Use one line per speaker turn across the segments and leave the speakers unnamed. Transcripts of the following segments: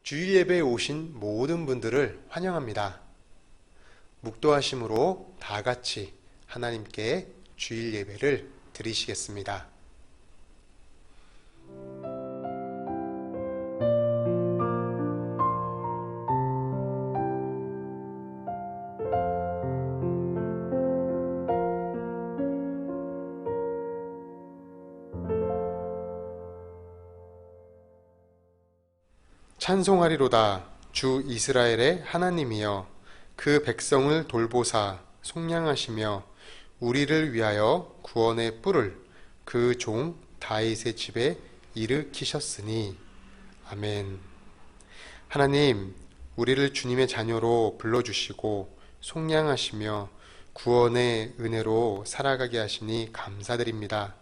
주일 예배에 오신 모든 분들을 환영합니다. 묵도하심으로 다 같이 하나님께 주일 예배를 드리시겠습니다. 찬송하리로다. 주 이스라엘의 하나님이여, 그 백성을 돌보사 속량하시며 우리를 위하여 구원의 뿔을 그 종 다윗의 집에 일으키셨으니. 아멘. 하나님, 우리를 주님의 자녀로 불러주시고 속량하시며 구원의 은혜로 살아가게 하시니 감사드립니다.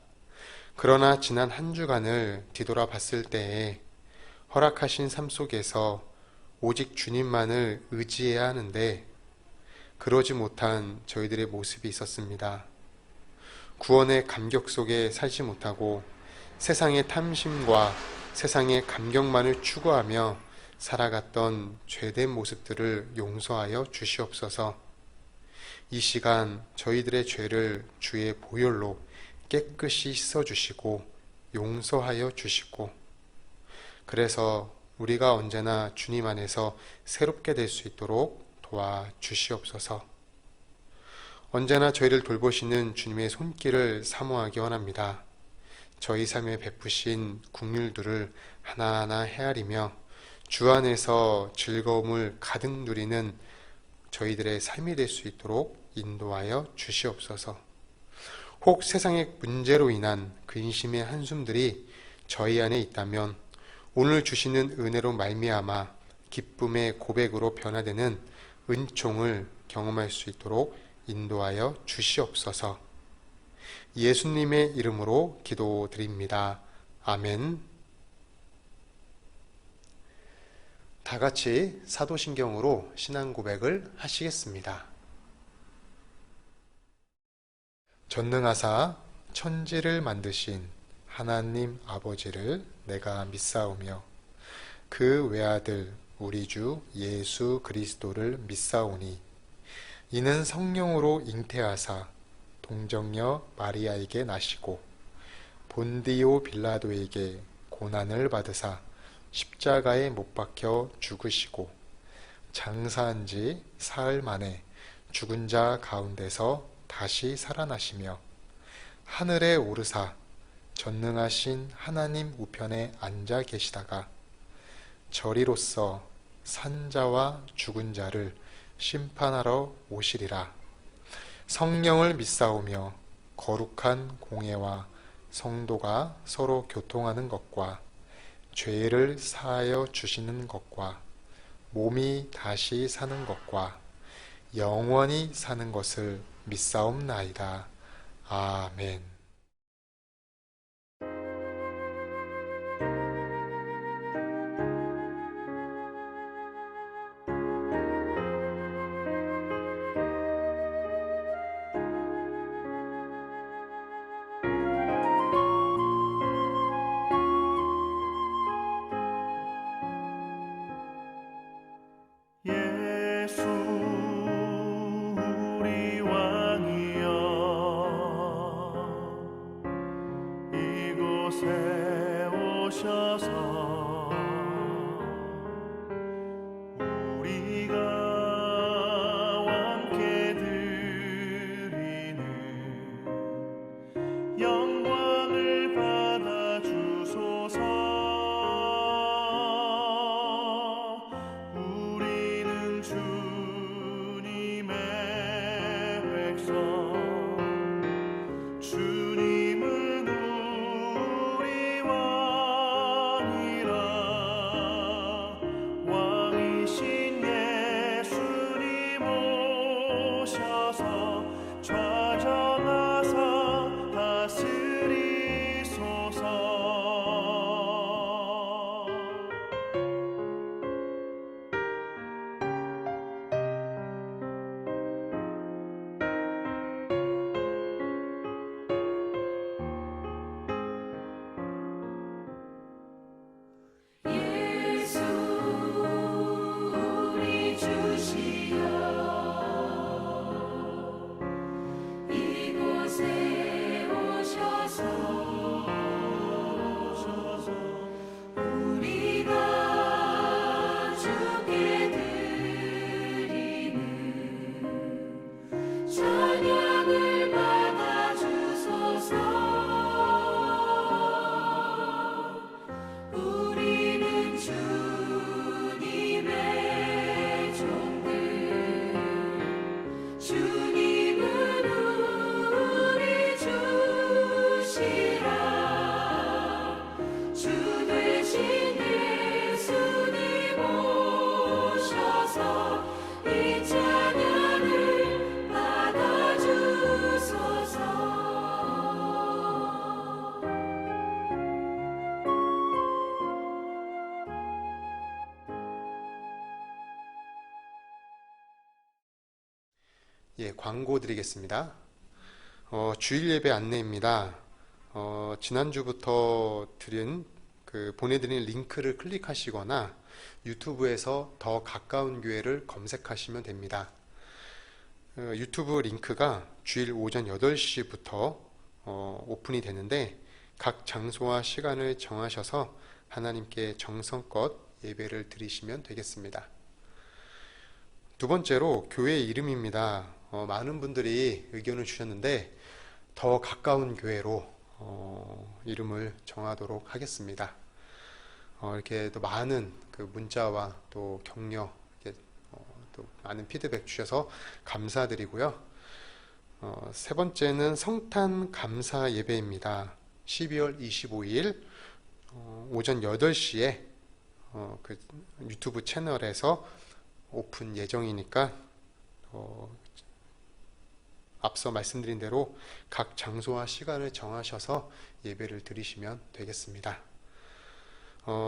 그러나 지난 한 주간을 뒤돌아봤을 때에 허락하신 삶 속에서 오직 주님만을 의지해야 하는데 그러지 못한 저희들의 모습이 있었습니다. 구원의 감격 속에 살지 못하고 세상의 탐심과 세상의 감격만을 추구하며 살아갔던 죄된 모습들을 용서하여 주시옵소서. 이 시간 저희들의 죄를 주의 보혈로 깨끗이 씻어주시고 용서하여 주시고, 그래서 우리가 언제나 주님 안에서 새롭게 될 수 있도록 도와주시옵소서. 언제나 저희를 돌보시는 주님의 손길을 사모하기 원합니다. 저희 삶에 베푸신 긍휼들을 하나하나 헤아리며 주 안에서 즐거움을 가득 누리는 저희들의 삶이 될 수 있도록 인도하여 주시옵소서. 혹 세상의 문제로 인한 근심의 한숨들이 저희 안에 있다면 오늘 주시는 은혜로 말미암아 기쁨의 고백으로 변화되는 은총을 경험할 수 있도록 인도하여 주시옵소서. 예수님의 이름으로 기도드립니다. 아멘. 다 같이 사도신경으로 신앙 고백을 하시겠습니다. 전능하사 천지를 만드신 하나님 아버지를 내가 믿사오며 그 외아들 우리 주 예수 그리스도를 믿사오니, 이는 성령으로 잉태하사 동정녀 마리아에게 나시고 본디오 빌라도에게 고난을 받으사 십자가에 못 박혀 죽으시고 장사한 지 사흘 만에 죽은 자 가운데서 다시 살아나시며 하늘에 오르사 전능하신 하나님 우편에 앉아 계시다가 저리로서 산자와 죽은 자를 심판하러 오시리라. 성령을 믿사오며 거룩한 공예와 성도가 서로 교통하는 것과 죄를 사하여 주시는 것과 몸이 다시 사는 것과 영원히 사는 것을 믿사옵나이다. 아멘.
예수 우리 왕이여, 이곳에 오셔서 우리가 왕께 드리는 영광을 받아 주소서. 주님은 우리 왕이라.
광고 드리겠습니다. 주일 예배 안내입니다. 지난주부터 보내드린 링크를 클릭하시거나 유튜브에서 더 가까운 교회를 검색하시면 됩니다. 유튜브 링크가 주일 오전 8시부터 오픈이 되는데 각 장소와 시간을 정하셔서 하나님께 정성껏 예배를 드리시면 되겠습니다. 두 번째로 교회 이름입니다. 많은 분들이 의견을 주셨는데 더 가까운 교회로 이름을 정하도록 하겠습니다. 이렇게 또 많은 그 문자와 또 격려, 또 많은 피드백 주셔서 감사드리고요. 세 번째는 성탄 감사 예배입니다. 12월 25일 오전 8시에 그 유튜브 채널에서 오픈 예정이니까 앞서 말씀드린 대로 각 장소와 시간을 정하셔서 예배를 드리시면 되겠습니다.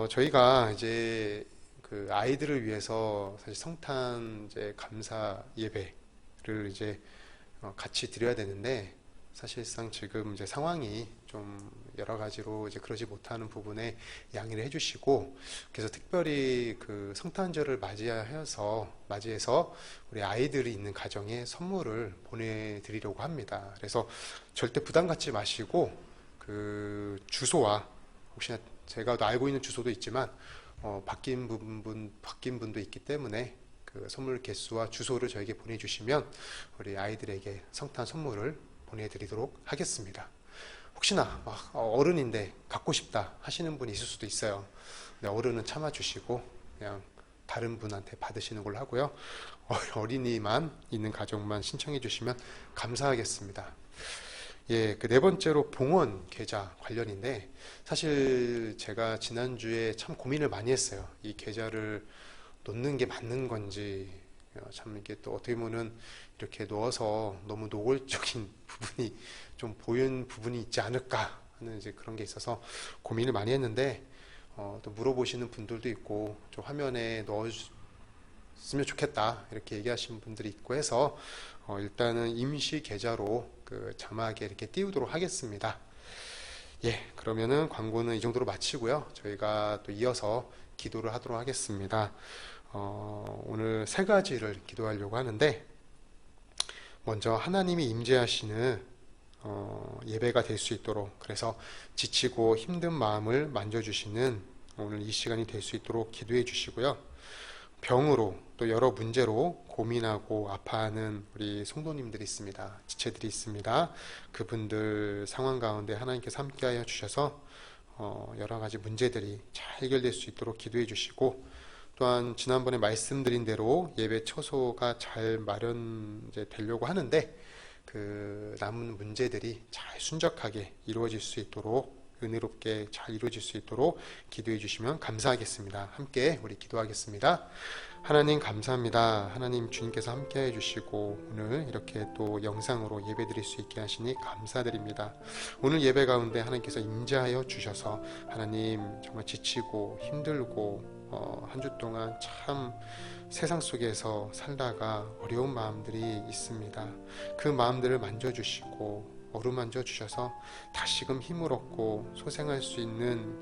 저희가 이제 그 아이들을 위해서 사실 성탄 이제 감사 예배를 이제 같이 드려야 되는데 사실상 지금 이제 상황이 좀 여러 가지로 이제 그러지 못하는 부분에 양해를 해주시고, 그래서 특별히 그 성탄절을 맞이해서 우리 아이들이 있는 가정에 선물을 보내드리려고 합니다. 그래서 절대 부담 갖지 마시고 그 주소와 혹시나 제가 알고 있는 주소도 있지만 바뀐 분도 있기 때문에 그 선물 개수와 주소를 저에게 보내주시면 우리 아이들에게 성탄 선물을 보내드리도록 하겠습니다. 혹시나 어른인데 갖고 싶다 하시는 분이 있을 수도 있어요. 근데 어른은 참아주시고 그냥 다른 분한테 받으시는 걸로 하고요. 어린이만 있는 가정만 신청해 주시면 감사하겠습니다. 그 네 번째로 봉헌 계좌 관련인데, 사실 제가 지난주에 참 고민을 많이 했어요. 이 계좌를 놓는 게 맞는 건지, 참 이게 또 어떻게 보면은 이렇게 넣어서 너무 노골적인 부분이 좀 보이는 부분이 있지 않을까 하는 이제 그런 게 있어서 고민을 많이 했는데, 또 물어보시는 분들도 있고 좀 화면에 넣었으면 좋겠다 이렇게 얘기하시는 분들이 있고 해서 일단은 임시 계좌로 그 자막에 이렇게 띄우도록 하겠습니다. 그러면은 광고는 이 정도로 마치고요. 저희가 또 이어서 기도를 하도록 하겠습니다. 오늘 세 가지를 기도하려고 하는데, 먼저 하나님이 임재하시는 예배가 될 수 있도록, 그래서 지치고 힘든 마음을 만져주시는 오늘 이 시간이 될 수 있도록 기도해 주시고요. 병으로 또 여러 문제로 고민하고 아파하는 우리 성도님들이 있습니다. 지체들이 있습니다. 그분들 상황 가운데 하나님께서 함께하여 주셔서 여러 가지 문제들이 잘 해결될 수 있도록 기도해 주시고, 또한 지난번에 말씀드린 대로 예배 처소가 잘 마련되려고 하는데 그 남은 문제들이 잘 순적하게 이루어질 수 있도록, 은혜롭게 잘 이루어질 수 있도록 기도해 주시면 감사하겠습니다. 함께 우리 기도하겠습니다. 하나님 감사합니다. 하나님 주님께서 함께 해주시고 오늘 이렇게 또 영상으로 예배 드릴 수 있게 하시니 감사드립니다. 오늘 예배 가운데 하나님께서 임재하여 주셔서 하나님 정말 지치고 힘들고 한 주 동안 참 세상 속에서 살다가 어려운 마음들이 있습니다. 그 마음들을 만져주시고 어루만져 주셔서 다시금 힘을 얻고 소생할 수 있는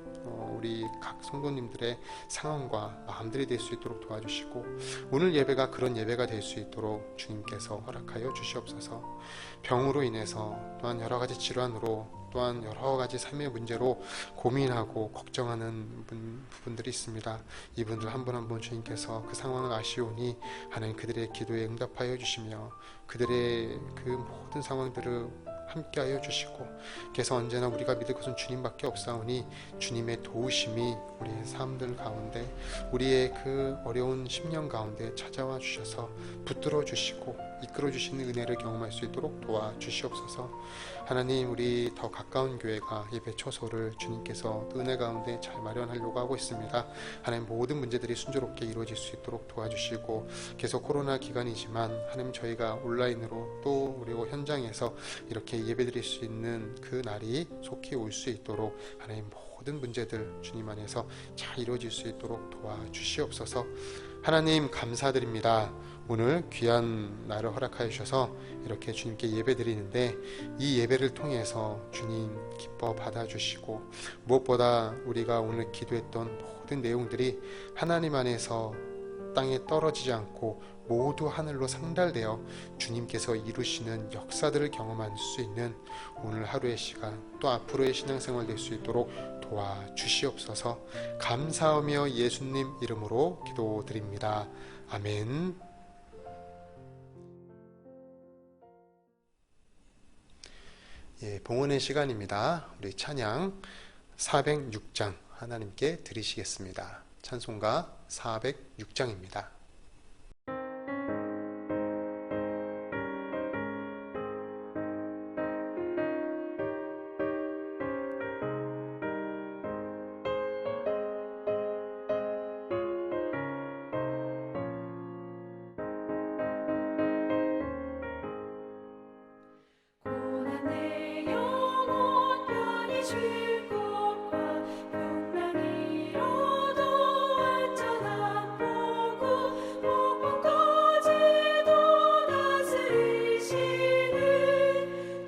우리 각 성도님들의 상황과 마음들이 될 수 있도록 도와주시고, 오늘 예배가 그런 예배가 될 수 있도록 주님께서 허락하여 주시옵소서. 병으로 인해서 또한 여러 가지 질환으로 또한 여러 가지 삶의 문제로 고민하고 걱정하는 부분들이 있습니다. 이분들 한 분 한 분 주님께서 그 상황을 아시오니 하나님 그들의 기도에 응답하여 주시며 그들의 그 모든 상황들을 함께하여 주시고, 그래서 언제나 우리가 믿을 것은 주님밖에 없사오니 주님의 도우심이 우리의 삶들 가운데 우리의 그 어려운 심령 가운데 찾아와 주셔서 붙들어 주시고 이끌어 주시는 은혜를 경험할 수 있도록 도와주시옵소서. 하나님, 우리 더 가까운 교회가 예배 처소를 주님께서 은혜 가운데 잘 마련하려고 하고 있습니다. 하나님, 모든 문제들이 순조롭게 이루어질 수 있도록 도와주시고, 계속 코로나 기간이지만 하나님 저희가 온라인으로 또 그리고 현장에서 이렇게 예배드릴 수 있는 그 날이 속히 올 수 있도록 하나님 모든 문제들 주님 안에서 잘 이루어질 수 있도록 도와주시옵소서. 하나님 감사드립니다. 오늘 귀한 날을 허락하여 주셔서 이렇게 주님께 예배드리는데 이 예배를 통해서 주님 기뻐 받아주시고 무엇보다 우리가 오늘 기도했던 모든 내용들이 하나님 안에서 땅에 떨어지지 않고 모두 하늘로 상달되어 주님께서 이루시는 역사들을 경험할 수 있는 오늘 하루의 시간 또 앞으로의 신앙생활 될 수 있도록 도와주시옵소서. 감사하며 예수님 이름으로 기도드립니다. 아멘. 봉헌의 시간입니다. 우리 찬양 406장 하나님께 드리시겠습니다. 찬송가 406장입니다.
쉴 곳과 용량이 이뤄도 완전한 보고 폭풍까지도 다스리시는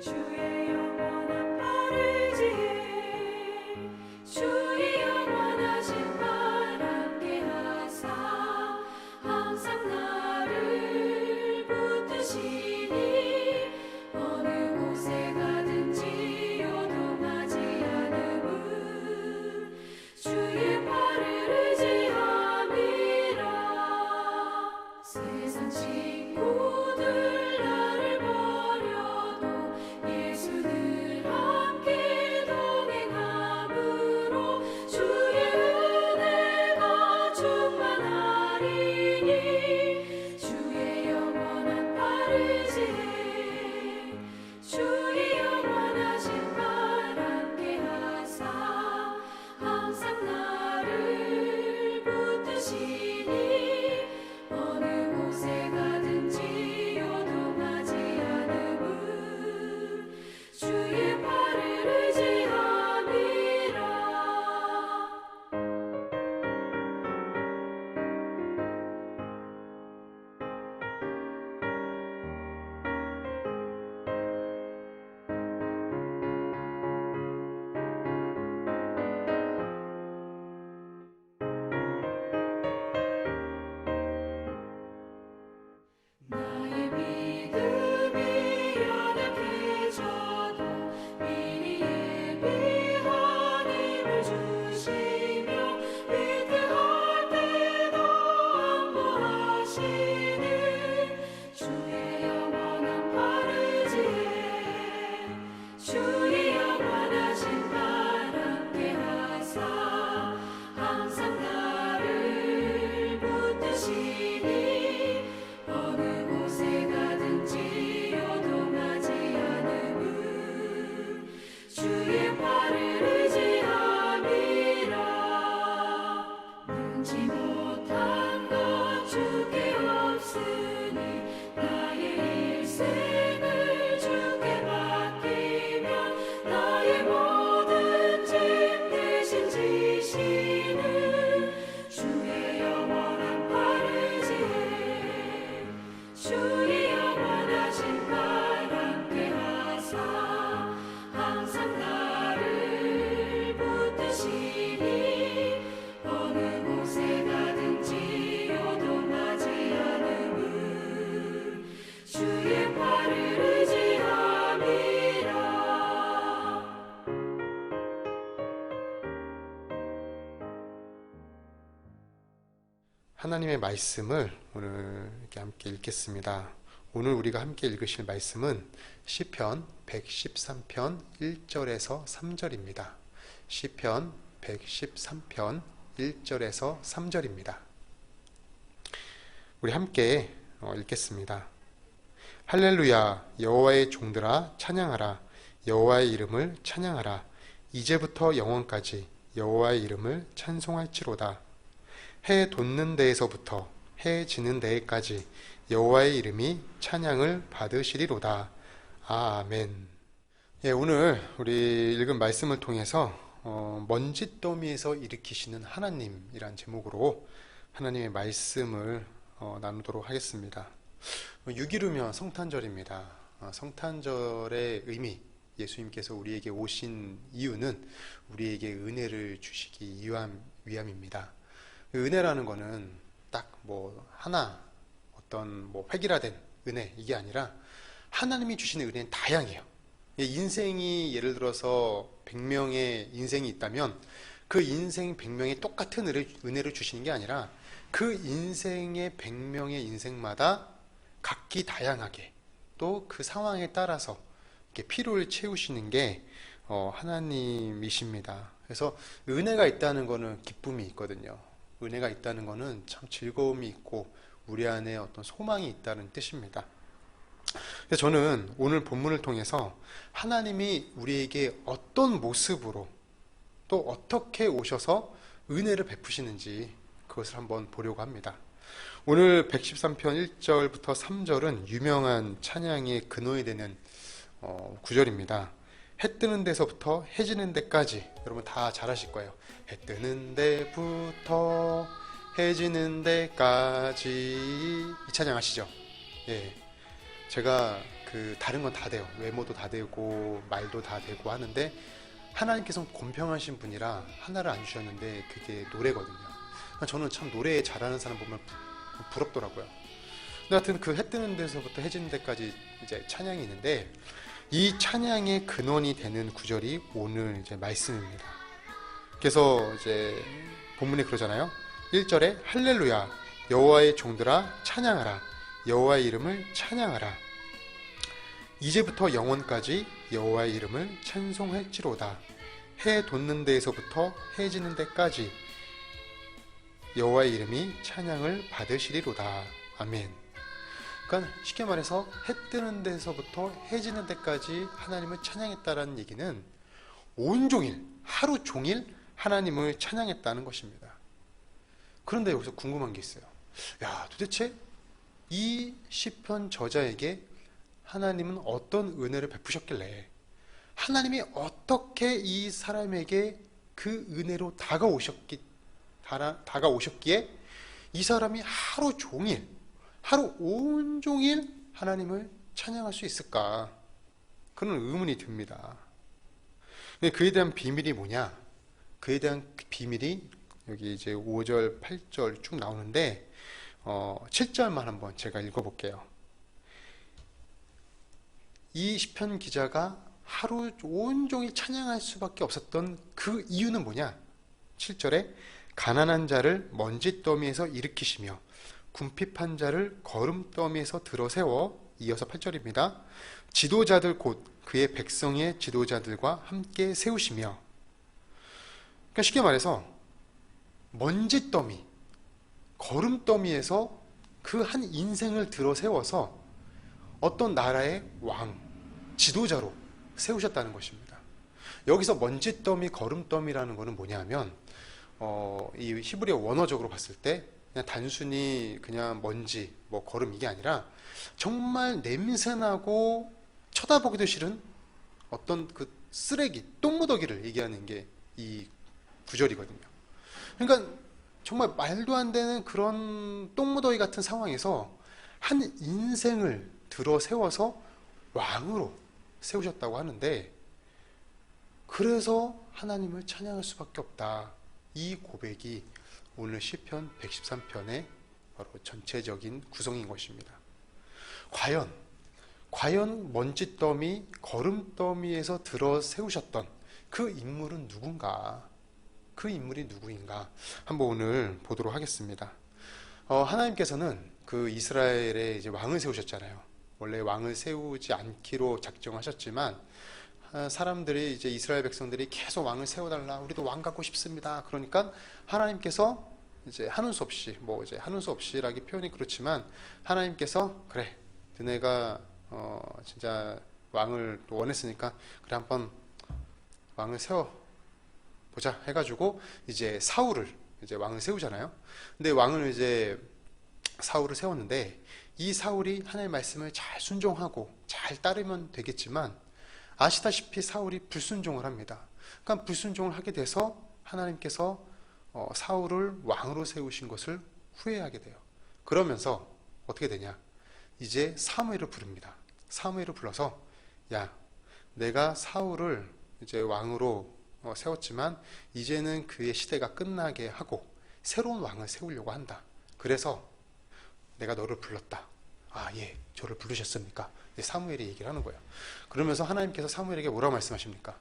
주의 영원한 팔을 지혜 주의 영원하신 팔 함께 하사 항상 나를 붙드시니 어느 곳에 가든지 요동하지 않음은 주의 팔을 의지함이라. 세상 친구들 나를 버려도 예수 늘 함께 동행함으로 주의 은혜가 충만하리니 주의 영원한 팔을 지혜 주의 영원하신 팔 함께 하사 항상 나를 붙드시니 어느 곳에 가든지 요동하지 않음은 주의 팔을 의지함이라. 나의 믿음이 연약해져도 미리 예비한 힘을 주시며 위태할 때도 안보하시는 주의 영원한 팔을 지혜 주의 영원하신 팔 함께 하사 항상 나를 붙드시니 어느 곳에 가든지 요동하지 않음은 주의 팔을 의지함이라. 능지 못한 것 주께 없으니 나의 일생을 주께 맡기면 나의 모든 짐 대신 지시는 주의 영원한 팔을 지혜 주의 영원하신 팔 함께 하사 항상 나를 붙드시니 어느 곳에 가든지 요동하지 않음은 주의 팔을 의지함이라.
하나님의 말씀을 오늘 이렇게 함께 읽겠습니다. 오늘 우리가 함께 읽으실 말씀은 시편 113편 1절에서 3절입니다. 시편 113편 1절에서 3절입니다. 우리 함께 읽겠습니다. 할렐루야, 여호와의 종들아 찬양하라. 여호와의 이름을 찬양하라. 이제부터 영원까지 여호와의 이름을 찬송할지로다. 해 돋는 데에서부터 해 지는 데에까지 여호와의 이름이 찬양을 받으시리로다. 아멘. 오늘 우리 읽은 말씀을 통해서 먼지 더미에서 일으키시는 하나님이란 제목으로 하나님의 말씀을 나누도록 하겠습니다. 6일이면 성탄절입니다. 성탄절의 의미, 예수님께서 우리에게 오신 이유는 우리에게 은혜를 주시기 위함입니다. 은혜라는 것은 딱 뭐 하나 어떤 뭐 획일화된 은혜 이게 아니라 하나님이 주시는 은혜는 다양해요. 인생이 예를 들어서 100명의 인생이 있다면 그 인생 100명이 똑같은 은혜를 주시는 게 아니라 그 인생의 100명의 인생마다 각기 다양하게 또 그 상황에 따라서 이렇게 필요를 채우시는 게 하나님이십니다. 그래서 은혜가 있다는 거는 기쁨이 있거든요. 은혜가 있다는 거는 참 즐거움이 있고 우리 안에 어떤 소망이 있다는 뜻입니다. 그래서 저는 오늘 본문을 통해서 하나님이 우리에게 어떤 모습으로 또 어떻게 오셔서 은혜를 베푸시는지 그것을 한번 보려고 합니다. 오늘 113편 1절부터 3절은 유명한 찬양의 근원이 되는 구절입니다. 해 뜨는 데서부터 해 지는 데까지, 여러분 다 잘 아실 거예요. 해 뜨는 데부터 해 지는 데까지, 이 찬양 아시죠? 예. 제가 다른 건 다 돼요. 외모도 다 되고 말도 다 되고 하는데 하나님께서는 공평하신 분이라 하나를 안 주셨는데 그게 노래거든요. 저는 참 노래 잘하는 사람 보면 부럽더라고요. 근데 하여튼 그 해 뜨는 데서부터 해 지는 데까지 이제 찬양이 있는데 이 찬양의 근원이 되는 구절이 오늘 이제 말씀입니다. 그래서 이제 본문에 그러잖아요. 1절에 할렐루야 여호와의 종들아 찬양하라 여호와의 이름을 찬양하라 이제부터 영원까지 여호와의 이름을 찬송할지로다 해 돋는 데에서부터 해 지는 데까지 여호와의 이름이 찬양을 받으시리로다. 아멘. 그러니까 쉽게 말해서 해 뜨는 데서부터 해 지는 데까지 하나님을 찬양했다라는 얘기는 온종일 하루 종일 하나님을 찬양했다는 것입니다. 그런데 여기서 궁금한 게 있어요. 야, 도대체 이 시편 저자에게 하나님은 어떤 은혜를 베푸셨길래 하나님이 어떻게 이 사람에게 그 은혜로 다가오셨기에 이 사람이 하루 종일 하루 온종일 하나님을 찬양할 수 있을까? 그런 의문이 듭니다. 그에 대한 비밀이 뭐냐? 그에 대한 비밀이 여기 이제 5절, 8절 쭉 나오는데 7절만 한번 제가 읽어볼게요. 이 시편 기자가 하루 온종일 찬양할 수밖에 없었던 그 이유는 뭐냐? 7절에 가난한 자를 먼지더미에서 일으키시며 궁핍한 자를 거름더미에서 들어세워, 이어서 8절입니다. 지도자들 곧 그의 백성의 지도자들과 함께 세우시며, 그러니까 쉽게 말해서 먼지더미, 거름더미에서 그 한 인생을 들어세워서 어떤 나라의 왕, 지도자로 세우셨다는 것입니다. 여기서 먼지더미, 거름더미라는 것은 뭐냐면 이 히브리어 원어적으로 봤을 때 그냥 단순히 그냥 먼지, 뭐 거름 이게 아니라 정말 냄새나고 쳐다보기도 싫은 어떤 그 쓰레기, 똥무더기를 얘기하는 게 이 구절이거든요. 그러니까 정말 말도 안 되는 그런 똥무더기 같은 상황에서 한 인생을 들어 세워서 왕으로 세우셨다고 하는데, 그래서 하나님을 찬양할 수밖에 없다. 이 고백이 오늘 시편 113편의 바로 전체적인 구성인 것입니다. 과연 먼지더미, 거름더미에서 들어 세우셨던 그 인물은 누군가? 그 인물이 누구인가? 한번 오늘 보도록 하겠습니다. 하나님께서는 그 이스라엘에 이제 왕을 세우셨잖아요. 원래 왕을 세우지 않기로 작정하셨지만 사람들이 이제 이스라엘 백성들이 계속 왕을 세워달라, 우리도 왕 갖고 싶습니다. 그러니까 하나님께서 이제 하는 수 없이, 뭐 이제 하는 수 없이라기 표현이 그렇지만 하나님께서 그래, 너네가 진짜 왕을 또 원했으니까 그래 한번 왕을 세워 보자 해가지고 이제 사울을 이제 왕을 세우잖아요. 근데 왕을 이제 사울을 세웠는데 이 사울이 하나님의 말씀을 잘 순종하고 잘 따르면 되겠지만 아시다시피 사울이 불순종을 합니다. 그러니까 불순종을 하게 돼서 하나님께서 사울을 왕으로 세우신 것을 후회하게 돼요. 그러면서 어떻게 되냐? 이제 사무엘을 부릅니다. 사무엘을 불러서 야, 내가 사울을 이제 왕으로 세웠지만 이제는 그의 시대가 끝나게 하고 새로운 왕을 세우려고 한다. 그래서 내가 너를 불렀다. 아, 예, 저를 부르셨습니까? 사무엘이 얘기를 하는 거예요. 그러면서 하나님께서 사무엘에게 뭐라고 말씀하십니까?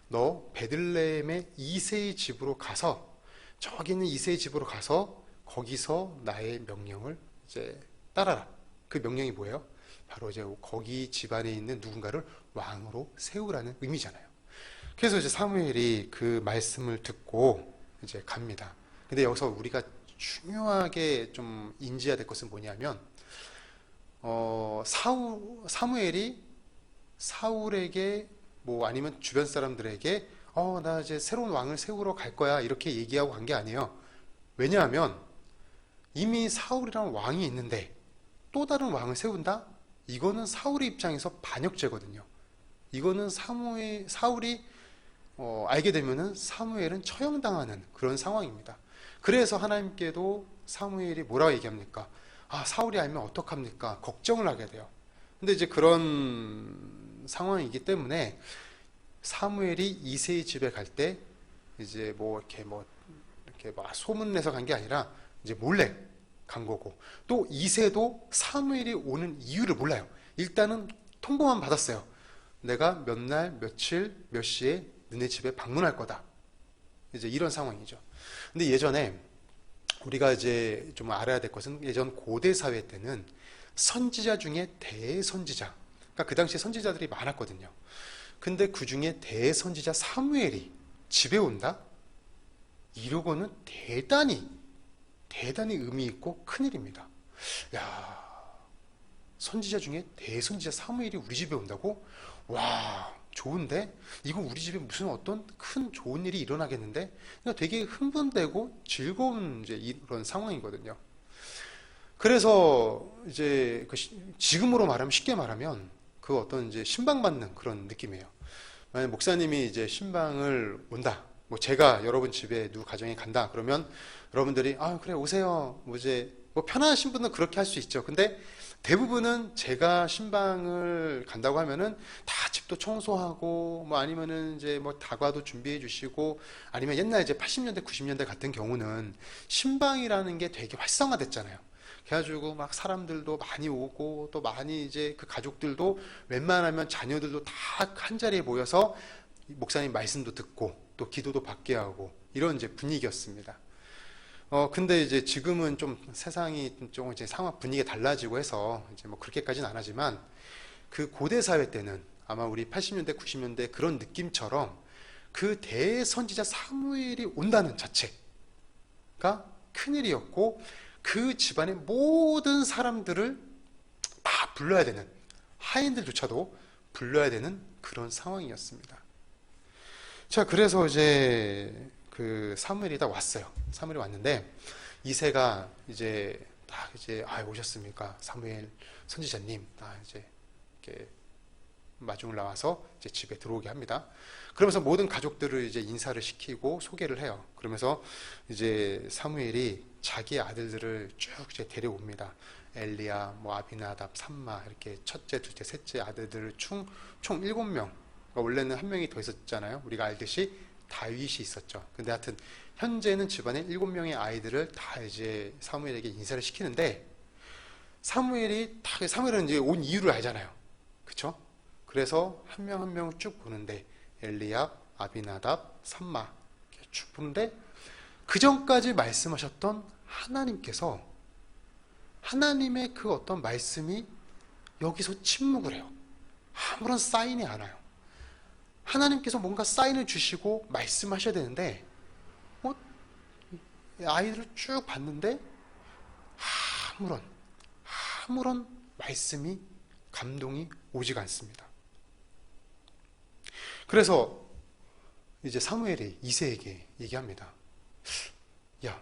너 베들레헴의 이새의 집으로 가서, 저기 있는 이새의 집으로 가서 거기서 나의 명령을 이제 따라라. 그 명령이 뭐예요? 바로 이제 거기 집안에 있는 누군가를 왕으로 세우라는 의미잖아요. 그래서 이제 사무엘이 그 말씀을 듣고 이제 갑니다. 근데 여기서 우리가 중요하게 좀 인지해야 될 것은 뭐냐면, 사무엘이 사울에게 뭐 아니면 주변 사람들에게 나 이제 새로운 왕을 세우러 갈 거야 이렇게 얘기하고 간 게 아니에요. 왜냐하면 이미 사울이라는 왕이 있는데 또 다른 왕을 세운다? 이거는 사울의 입장에서 반역죄거든요. 이거는 사울이 알게 되면은 사무엘은 처형당하는 그런 상황입니다. 그래서 하나님께도 사무엘이 뭐라고 얘기합니까? 아, 사울이 알면 어떡합니까? 걱정을 하게 돼요. 근데 이제 그런 상황이기 때문에 사무엘이 이새의 집에 갈 때 이제 이렇게 소문내서 간 게 아니라 이제 몰래 간 거고, 또 이새도 사무엘이 오는 이유를 몰라요. 일단은 통보만 받았어요. 내가 몇 날, 며칠, 몇 시에 너네 집에 방문할 거다. 이제 이런 상황이죠. 근데 예전에 우리가 이제 좀 알아야 될 것은, 예전 고대 사회 때는 선지자 중에 대선지자, 그러니까 그 당시에 선지자들이 많았거든요. 근데 그 중에 대선지자 사무엘이 집에 온다? 이러고는 대단히 의미 있고 큰일입니다. 야, 선지자 중에 대선지자 사무엘이 우리 집에 온다고? 와, 좋은데? 이거 우리 집에 무슨 어떤 큰 좋은 일이 일어나겠는데? 그러니까 되게 흥분되고 즐거운 이제 이런 상황이거든요. 그래서 이제 지금으로 말하면, 쉽게 말하면 그 어떤 이제 신방받는 그런 느낌이에요. 만약 목사님이 이제 신방을 온다. 뭐 제가 여러분 집에 누구 가정에 간다. 그러면 여러분들이 그래 오세요. 뭐 이제 뭐 편하신 분은 그렇게 할 수 있죠. 근데 대부분은 제가 신방을 간다고 하면은 다 집도 청소하고 뭐 아니면은 이제 뭐 다과도 준비해 주시고, 아니면 옛날 이제 80년대 90년대 같은 경우는 신방이라는 게 되게 활성화됐잖아요. 그래가지고 막 사람들도 많이 오고, 또 많이 이제 그 가족들도 웬만하면 자녀들도 다 한 자리에 모여서 목사님 말씀도 듣고 또 기도도 받게 하고 이런 이제 분위기였습니다. 근데 이제 지금은 좀 세상이 좀 이제 상황 분위기가 달라지고 해서 이제 뭐 그렇게까지는 안 하지만, 그 고대 사회 때는 아마 우리 80년대 90년대 그런 느낌처럼 그 대선지자 사무엘이 온다는 자체가 큰일이었고, 그 집안의 모든 사람들을 다 불러야 되는, 하인들조차도 불러야 되는 그런 상황이었습니다. 자, 그래서 이제 그 사무엘이 다 왔어요. 사무엘이 왔는데 이새가 이제 딱 이제 오셨습니까? 사무엘 선지자님, 이제 이렇게 마중을 나와서 이제 집에 들어오게 합니다. 그러면서 모든 가족들을 이제 인사를 시키고 소개를 해요. 그러면서 이제 사무엘이 자기 아들들을 쭉 이제 데려옵니다. 엘리야, 뭐 아비나답, 삼마, 이렇게 첫째, 둘째, 셋째 아들들을 총 7명. 그러니까 원래는 한 명이 더 있었잖아요. 우리가 알듯이 다윗이 있었죠. 근데 하여튼 현재는 집안에 7명의 아이들을 다 이제 사무엘에게 인사를 시키는데, 사무엘은 이제 온 이유를 알잖아요. 그쵸? 그래서 한 명 한 명을 쭉 보는데, 엘리야, 아비나답, 삼마 이렇게 쭉 보는데, 그 전까지 말씀하셨던 하나님께서, 하나님의 그 어떤 말씀이 여기서 침묵을 해요. 아무런 사인이 안 와요. 하나님께서 뭔가 사인을 주시고 말씀하셔야 되는데, 아이들을 쭉 봤는데 아무런 말씀이, 감동이 오지가 않습니다. 그래서 이제 사무엘이 이새에게 얘기합니다. 야,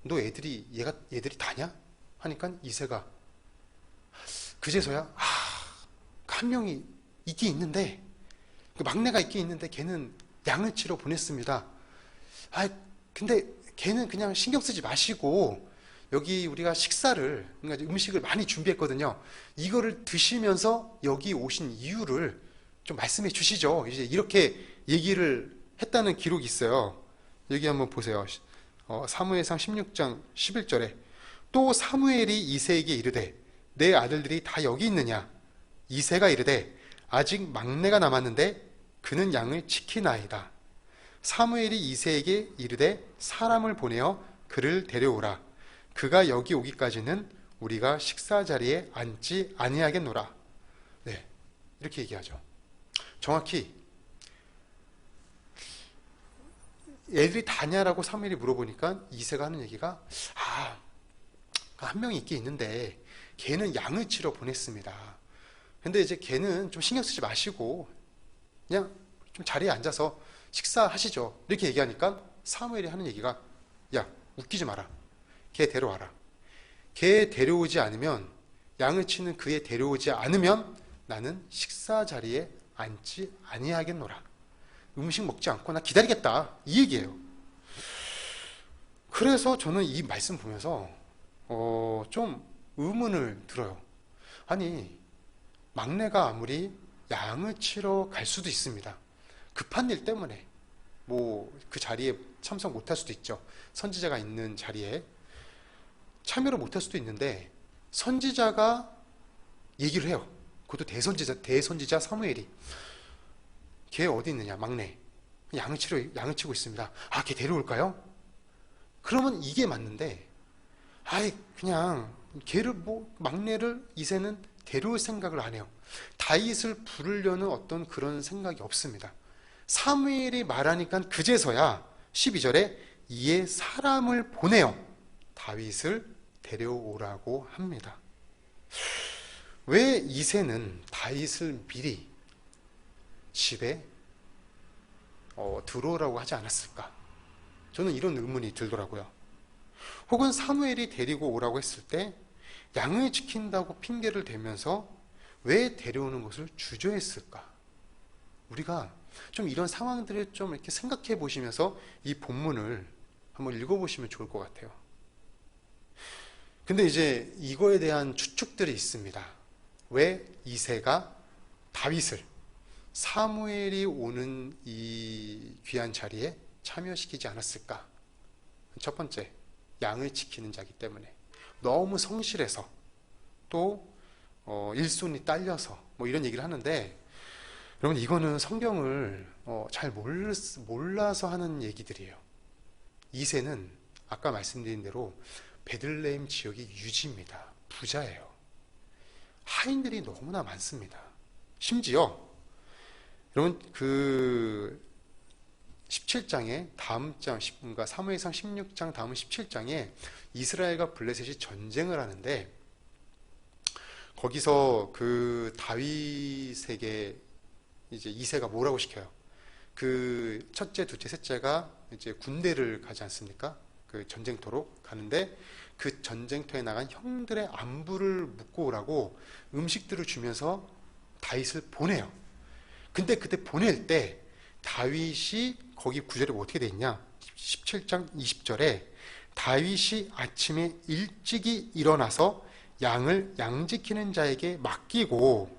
너 얘들이 다냐? 하니까 이새가 그제서야 한 명이 있긴 있는데, 그 막내가 있긴 있는데 걔는 양을 치러 보냈습니다. 근데 걔는 그냥 신경 쓰지 마시고 여기 우리가 식사를, 그러니까 음식을 많이 준비했거든요. 이거를 드시면서 여기 오신 이유를 좀 말씀해 주시죠. 이제 이렇게 얘기를 했다는 기록이 있어요. 여기 한번 보세요. 사무엘상 16장 11절에 또 사무엘이 이새에게 이르되 내 아들들이 다 여기 있느냐? 이새가 이르되 아직 막내가 남았는데 그는 양을 지키나이다. 사무엘이 이새에게 이르되 사람을 보내어 그를 데려오라. 그가 여기 오기까지는 우리가 식사 자리에 앉지 아니하겠노라. 네, 이렇게 얘기하죠. 정확히 애들이 다냐라고 사무엘이 물어보니까 이새가 하는 얘기가 한 명이 있긴 있는데 걔는 양을 치러 보냈습니다. 근데 이제 걔는 좀 신경 쓰지 마시고 그냥 좀 자리에 앉아서 식사하시죠. 이렇게 얘기하니까 사무엘이 하는 얘기가 야, 웃기지 마라. 걔 데려와라. 걔 데려오지 않으면, 양을 치는 그애 데려오지 않으면 나는 식사 자리에 앉지 아니하겠노라. 음식 먹지 않고 나 기다리겠다. 이 얘기예요. 그래서 저는 이 말씀 보면서 좀 의문을 들어요. 아니, 막내가 아무리 양을 치러 갈 수도 있습니다. 급한 일 때문에 뭐 그 자리에 참석 못할 수도 있죠. 선지자가 있는 자리에 참여를 못할 수도 있는데 선지자가 얘기를 해요. 그것도 대선지자 사무엘이 걔 어디 있느냐? 막내 양을 치고 있습니다. 걔 데려올까요? 그러면 이게 맞는데 그냥 걔를 막내를 이새는 데려올 생각을 안 해요. 다윗을 부르려는 어떤 그런 생각이 없습니다. 사무엘이 말하니까 그제서야 12절에 이에 사람을 보내어 다윗을 데려오라고 합니다. 왜 이새는 다윗을 미리 집에 들어오라고 하지 않았을까? 저는 이런 의문이 들더라고요. 혹은 사무엘이 데리고 오라고 했을 때 양을 지킨다고 핑계를 대면서 왜 데려오는 것을 주저했을까? 우리가 좀 이런 상황들을 좀 이렇게 생각해 보시면서 이 본문을 한번 읽어보시면 좋을 것 같아요. 근데 이제 이거에 대한 추측들이 있습니다. 왜 이새가 다윗을 사무엘이 오는 이 귀한 자리에 참여시키지 않았을까? 첫 번째, 양을 지키는 자기 때문에 너무 성실해서 또 일손이 딸려서 뭐 이런 얘기를 하는데 여러분 이거는 성경을 잘 몰라서 하는 얘기들이에요. 이새는 아까 말씀드린 대로 베들레헴 지역의 유지입니다. 부자예요. 하인들이 너무나 많습니다. 심지어 여러분 그 17장에 다음 장, 그러니까 사무엘상 16장 다음 17장에 이스라엘과 블레셋이 전쟁을 하는데 거기서 그 다윗에게 이제 이새가 뭐라고 시켜요? 그 첫째, 둘째, 셋째가 이제 군대를 가지 않습니까? 그 전쟁터로 가는데 그 전쟁터에 나간 형들의 안부를 묻고 오라고 음식들을 주면서 다윗을 보내요. 근데 그때 보낼 때 다윗이 거기 구절에 뭐 어떻게 돼 있냐? 17장 20절에 다윗이 아침에 일찍이 일어나서 양을 양지키는 자에게 맡기고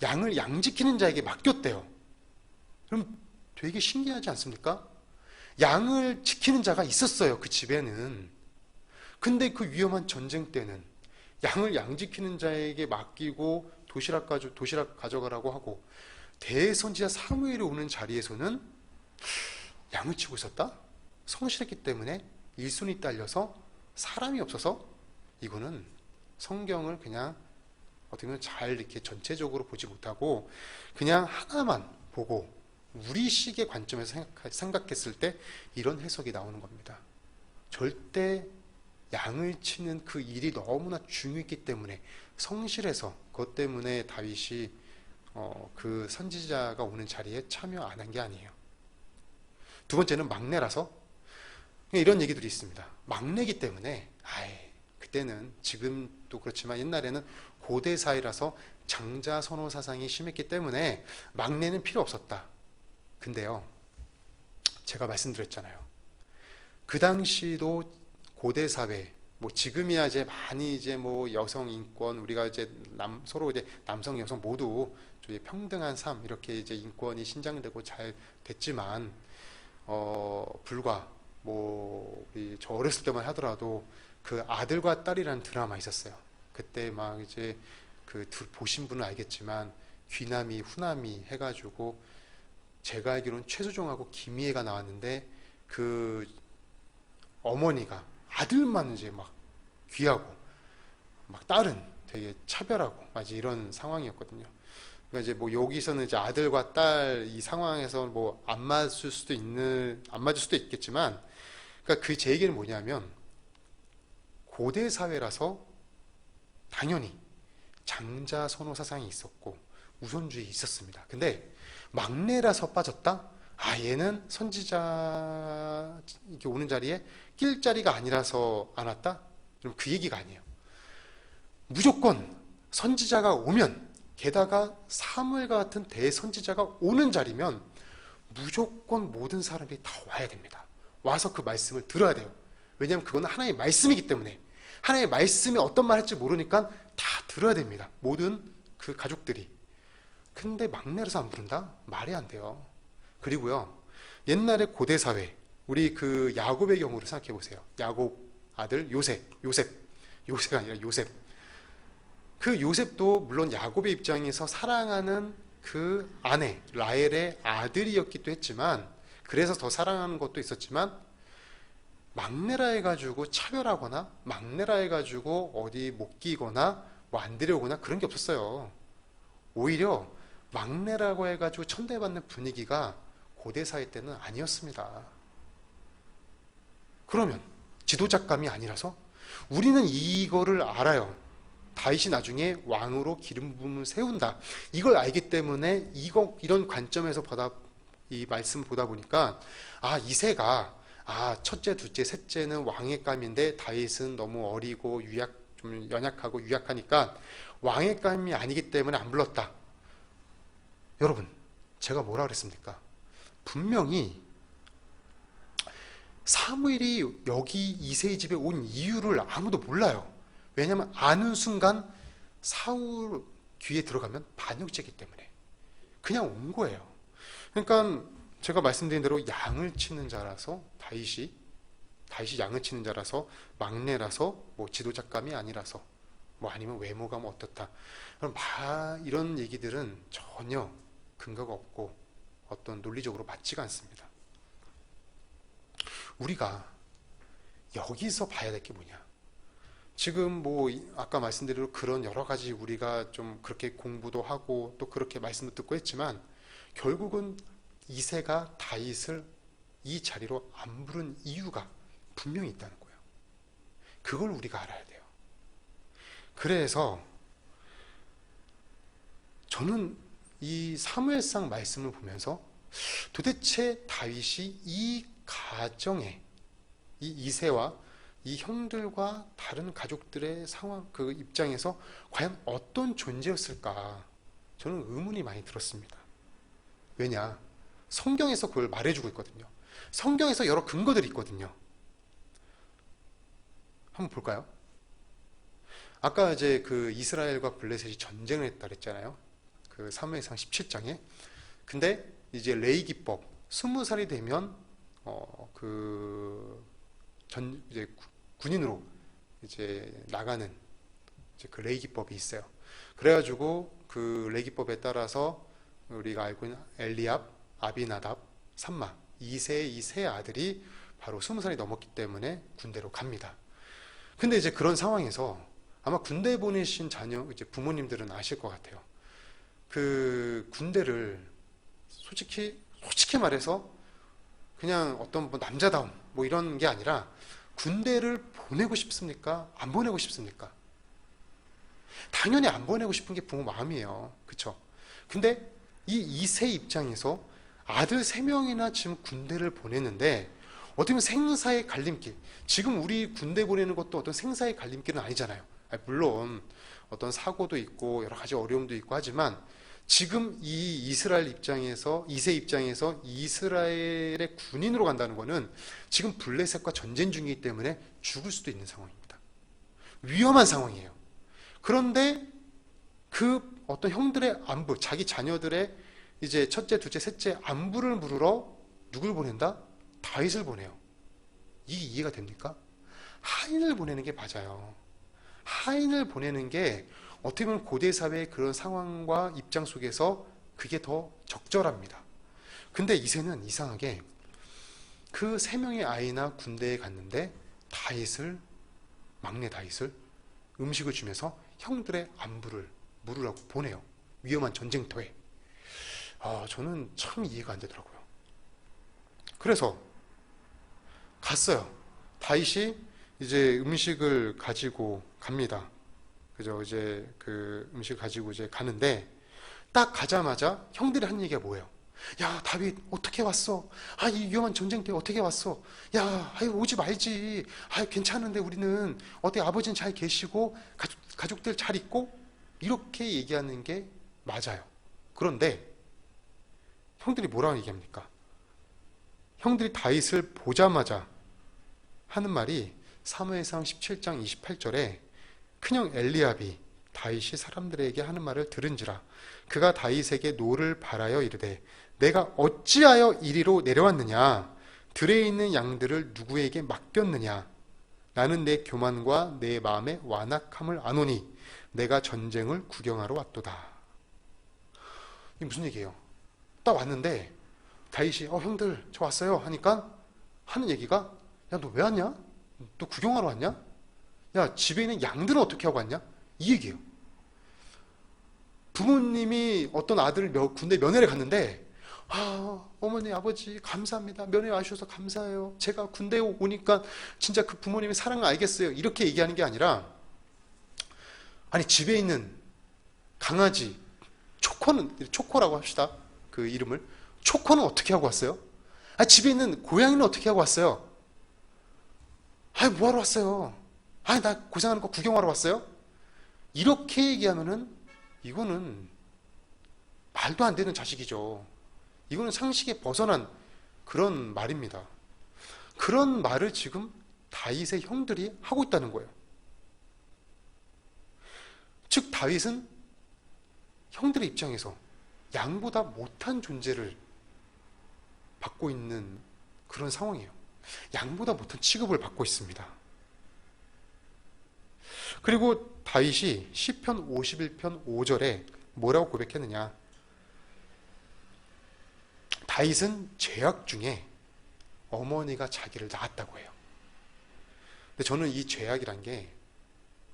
양을 양지키는 자에게 맡겼대요. 그럼 되게 신기하지 않습니까? 양을 지키는 자가 있었어요. 그 집에는. 근데 그 위험한 전쟁 때는 양을 양지키는 자에게 맡기고 도시락 가져가라고 하고 대선지자 사무엘이 오는 자리에서는 양을 치고 있었다? 성실했기 때문에 일손이 딸려서 사람이 없어서 이거는 성경을 그냥 어떻게 보면 잘 이렇게 전체적으로 보지 못하고 그냥 하나만 보고 우리식의 관점에서 생각했을 때 이런 해석이 나오는 겁니다. 절대 양을 치는 그 일이 너무나 중요했기 때문에 성실해서 그것 때문에 다윗이 그 선지자가 오는 자리에 참여 안 한 게 아니에요. 두 번째는 막내라서 이런 얘기들이 있습니다. 막내기 때문에 그때는 지금도 그렇지만 옛날에는 고대 사회라서 장자 선호 사상이 심했기 때문에 막내는 필요 없었다. 근데요, 제가 말씀드렸잖아요. 그 당시도 고대 사회 뭐 지금이야 이제 많이 이제 뭐 여성 인권 우리가 이제 서로 이제 남성 여성 모두 이제 평등한 삶 이렇게 이제 인권이 신장되고 잘 됐지만 불과 뭐 우리 저 어렸을 때만 하더라도 그 아들과 딸이라는 드라마 있었어요. 그때 막 이제 그 보신 분은 알겠지만 귀남이 후남이 해가지고 제가 알기로는 최수종하고 김희애가 나왔는데 그 어머니가 아들만 이제 막 귀하고 막 딸은 되게 차별하고 맞아 이런 상황이었거든요. 그러니까 이제 뭐 여기서는 이제 아들과 딸 이 상황에서 뭐 안 맞을 수도 있겠지만, 그러니까 그 제 얘기는 뭐냐면 고대 사회라서 당연히 장자 선호 사상이 있었고 우선주의 있었습니다. 근데 막내라서 빠졌다? 아 얘는 선지자 이렇게 오는 자리에 낄 자리가 아니라서 안 왔다? 그럼 그 얘기가 아니에요. 무조건 선지자가 오면 게다가 사무엘과 같은 대선지자가 오는 자리면 무조건 모든 사람들이 다 와야 됩니다. 와서 그 말씀을 들어야 돼요. 왜냐하면 그건 하나님의 말씀이기 때문에 하나님의 말씀이 어떤 말 할지 모르니까 다 들어야 됩니다. 모든 그 가족들이. 근데 막내라서 안 부른다? 말이 안 돼요. 그리고요, 옛날에 고대사회, 우리 그 야곱의 경우를 생각해 보세요. 야곱 아들 요셉가 아니라 요셉. 그 요셉도 물론 야곱의 입장에서 사랑하는 그 아내, 라헬의 아들이었기도 했지만, 그래서 더 사랑하는 것도 있었지만, 막내라 해가지고 차별하거나, 막내라 해가지고 어디 못 끼거나, 뭐 안 데려오거나 그런 게 없었어요. 오히려 막내라고 해가지고 천대받는 분위기가 고대사회 때는 아니었습니다. 그러면 지도자감이 아니라서 우리는 이거를 알아요. 다윗이 나중에 왕으로 기름 부음을 세운다. 이걸 알기 때문에 이런 관점에서 이 말씀을 보다 보니까 이세가 첫째, 둘째, 셋째는 왕의 감인데 다윗은 너무 어리고 좀 연약하고 유약하니까 왕의 감이 아니기 때문에 안 불렀다. 여러분, 제가 뭐라 그랬습니까? 분명히 사무엘이 여기 이새의 집에 온 이유를 아무도 몰라요. 왜냐하면 아는 순간 사울 귀에 들어가면 반역죄이기 때문에 그냥 온 거예요. 그러니까 제가 말씀드린 대로 양을 치는 자라서 다윗이 양을 치는 자라서 막내라서 뭐 지도자감이 아니라서 뭐 아니면 외모가 뭐 어떻다. 그럼 이런 얘기들은 전혀 근거가 없고 어떤 논리적으로 맞지가 않습니다. 우리가 여기서 봐야 될 게 뭐냐? 지금 뭐 아까 말씀드린 대로 그런 여러 가지 우리가 좀 그렇게 공부도 하고 또 그렇게 말씀도 듣고 했지만 결국은 이새가 다윗을 이 자리로 안 부른 이유가 분명히 있다는 거예요. 그걸 우리가 알아야 돼요. 그래서 저는 이 사무엘상 말씀을 보면서 도대체 다윗이 이 가정에 이 이새와 이 형들과 다른 가족들의 상황 그 입장에서 과연 어떤 존재였을까? 저는 의문이 많이 들었습니다. 왜냐? 성경에서 그걸 말해주고 있거든요. 성경에서 여러 근거들이 있거든요. 한번 볼까요? 아까 이제 그 이스라엘과 블레셋이 전쟁을 했다 그랬잖아요. 그 사무엘상 17장에. 근데 이제 레위기법 20살이 되면 이제 군인으로 이제 나가는 이제 그 레위기법이 있어요. 그래가지고 그 레위기법에 따라서 우리가 알고 있는 엘리압, 아비나답, 삼마 이 세 아들이 바로 20살이 넘었기 때문에 군대로 갑니다. 근데 이제 그런 상황에서 아마 군대 보내신 자녀 이제 부모님들은 아실 것 같아요. 그 군대를 솔직히 말해서 그냥 어떤 뭐 남자다움 뭐 이런 게 아니라 군대를 보내고 싶습니까? 안 보내고 싶습니까? 당연히 안 보내고 싶은 게 부모 마음이에요. 그쵸? 근데 이 이세 입장에서 아들 3명이나 지금 군대를 보냈는데 어떻게 보면 생사의 갈림길. 지금 우리 군대 보내는 것도 어떤 생사의 갈림길은 아니잖아요. 물론 어떤 사고도 있고 여러 가지 어려움도 있고 하지만 지금 이 이스라엘 입장에서 이세 입장에서 이스라엘의 군인으로 간다는 것은 지금 블레셋과 전쟁 중이기 때문에 죽을 수도 있는 상황입니다. 위험한 상황이에요. 그런데 그 어떤 형들의 안부, 자기 자녀들의 이제 첫째, 둘째, 셋째 안부를 물으러 누굴 보낸다? 다윗을 보내요. 이게 이해가 됩니까? 하인을 보내는 게 맞아요. 하인을 보내는 게 어떻게 보면 고대 사회의 그런 상황과 입장 속에서 그게 더 적절합니다. 근데 이새는 이상하게 그 세 명의 아이나 군대에 갔는데 막내 다윗을 음식을 주면서 형들의 안부를 물으라고 보내요. 위험한 전쟁터에. 저는 참 이해가 안 되더라고요. 그래서 갔어요. 다윗이 이제 음식을 가지고 갑니다. 그죠? 이제 그 음식을 가지고 이제 가는데 딱 가자마자 형들이 한 얘기가 뭐예요? 야, 다윗 어떻게 왔어? 이 위험한 전쟁터에 어떻게 왔어? 야, 오지 말지. 괜찮은데 우리는 어때? 아버지는 잘 계시고 가족들 잘 있고 이렇게 얘기하는 게 맞아요. 그런데 형들이 뭐라고 얘기합니까? 형들이 다윗을 보자마자 하는 말이 사무엘상 17장 28절에 큰형 엘리압이 다윗이 사람들에게 하는 말을 들은지라 그가 다윗에게 노를 바라여 이르되 내가 어찌하여 이리로 내려왔느냐 들에 있는 양들을 누구에게 맡겼느냐 나는 내 교만과 내 마음의 완악함을 아노니 내가 전쟁을 구경하러 왔도다. 이게 무슨 얘기예요? 딱 왔는데 다윗이 형들 저 왔어요 하니까 하는 얘기가 야, 너 왜 왔냐? 너 구경하러 왔냐? 야, 집에 있는 양들은 어떻게 하고 왔냐? 이 얘기예요. 부모님이 어떤 아들을 군대 면회를 갔는데 어머니 아버지 감사합니다. 면회 와주셔서 감사해요. 제가 군대에 오니까 진짜 그 부모님의 사랑을 알겠어요. 이렇게 얘기하는 게 아니라 아니 집에 있는 강아지 초코라고 합시다. 그 이름을 초코는 어떻게 하고 왔어요? 집에 있는 고양이는 어떻게 하고 왔어요? 뭐하러 왔어요? 나 고생하는 거 구경하러 왔어요? 이렇게 얘기하면은 이거는 말도 안 되는 자식이죠. 이거는 상식에 벗어난 그런 말입니다. 그런 말을 지금 다윗의 형들이 하고 있다는 거예요. 즉 다윗은 형들의 입장에서 양보다 못한 존재를 받고 있는 그런 상황이에요. 양보다 못한 취급을 받고 있습니다. 그리고 다윗이 시편 51편 5절에 뭐라고 고백했느냐? 다윗은 죄악 중에 어머니가 자기를 낳았다고 해요. 근데 저는 이 죄악이란 게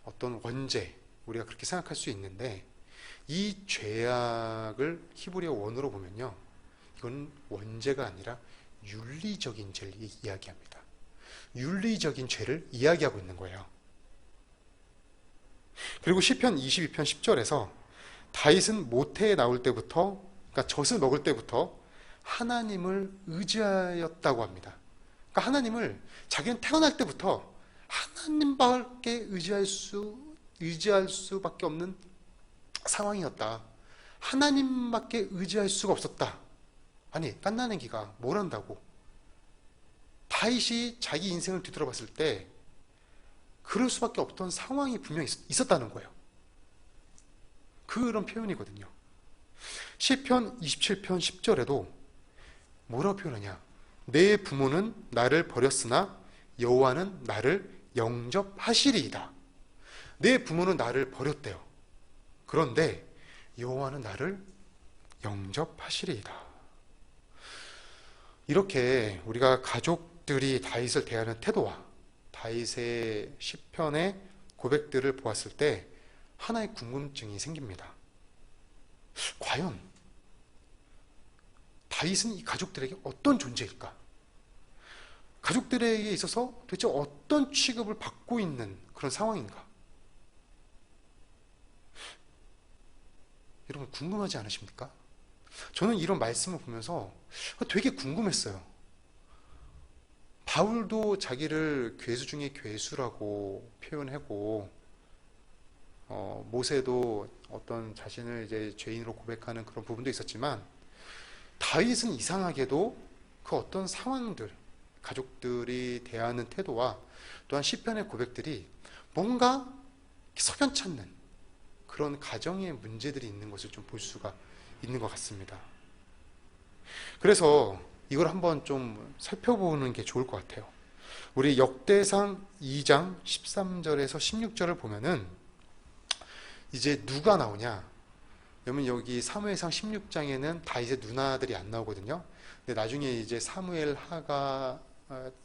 어떤 원죄, 우리가 그렇게 생각할 수 있는데 이 죄악을 히브리어 원어로 보면요, 이건 원죄가 아니라 윤리적인 죄를 이야기합니다. 윤리적인 죄를 이야기하고 있는 거예요. 그리고 시편 22편 10절에서 다윗은 모태에 나올 때부터, 그러니까 젖을 먹을 때부터 하나님을 의지하였다고 합니다. 그러니까 하나님을 자기는 태어날 때부터 하나님밖에 의지할 수밖에 없는 상황이었다. 하나님밖에 의지할 수가 없었다. 아니, 갓난 기가 뭘 한다고? 다윗이 자기 인생을 뒤돌아봤을 때 그럴 수밖에 없던 상황이 분명히 있었다는 거예요. 그런 표현이거든요. 시편 27편 10절에도 뭐라고 표현하냐? 내 부모는 나를 버렸으나 여호와는 나를 영접하시리이다. 내 부모는 나를 버렸대요. 그런데 여호와는 나를 영접하시리이다. 이렇게 우리가 가족들이 다윗을 대하는 태도와 다윗의 시편의 고백들을 보았을 때 하나의 궁금증이 생깁니다. 과연 다윗은 이 가족들에게 어떤 존재일까? 가족들에게 있어서 도대체 어떤 취급을 받고 있는 그런 상황인가? 여러분 궁금하지 않으십니까? 저는 이런 말씀을 보면서 되게 궁금했어요. 바울도 자기를 괴수 중에 괴수라고 표현하고, 모세도 어떤 자신을 이제 죄인으로 고백하는 그런 부분도 있었지만, 다윗은 이상하게도 그 어떤 상황들, 가족들이 대하는 태도와 또한 시편의 고백들이 뭔가 석연치 않는 그런 가정의 문제들이 있는 것을 좀 볼 수가 있는 것 같습니다. 그래서 이걸 한번 좀 살펴보는 게 좋을 것 같아요. 우리 역대상 2장 13절에서 16절을 보면은 이제 누가 나오냐? 그러면 여기 사무엘상 16장에는 다윗의 누나들이 안 나오거든요. 근데 나중에 이제 사무엘 하가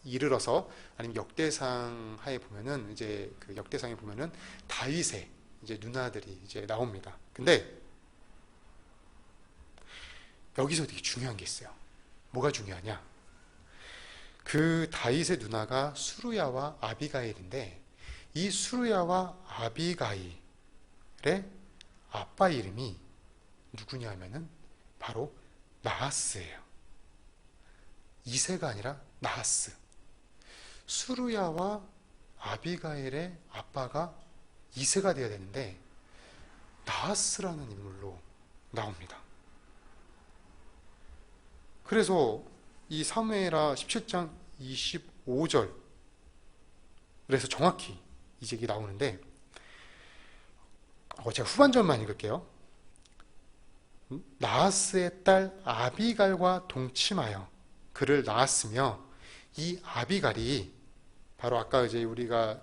이르러서 아니면 역대상 하에 보면은 이제 그 역대상에 보면은 다윗의 이제 누나들이 이제 나옵니다. 근데 여기서 되게 중요한 게 있어요. 뭐가 중요하냐? 그 다윗의 누나가 수루야와 아비가일인데 이 수루야와 아비가일의 아빠 이름이 누구냐 하면은 바로 나하스예요. 이세가 아니라 나하스. 수루야와 아비가일의 아빠가 이세가 되어야 되는데 나하스라는 인물로 나옵니다. 그래서 이 사무엘하 17장 25절 그래서 정확히 이제 이게 나오는데 제가 후반절만 읽을게요. 나하스의 딸 아비갈과 동침하여 그를 낳았으며 이 아비갈이 바로 아까 이제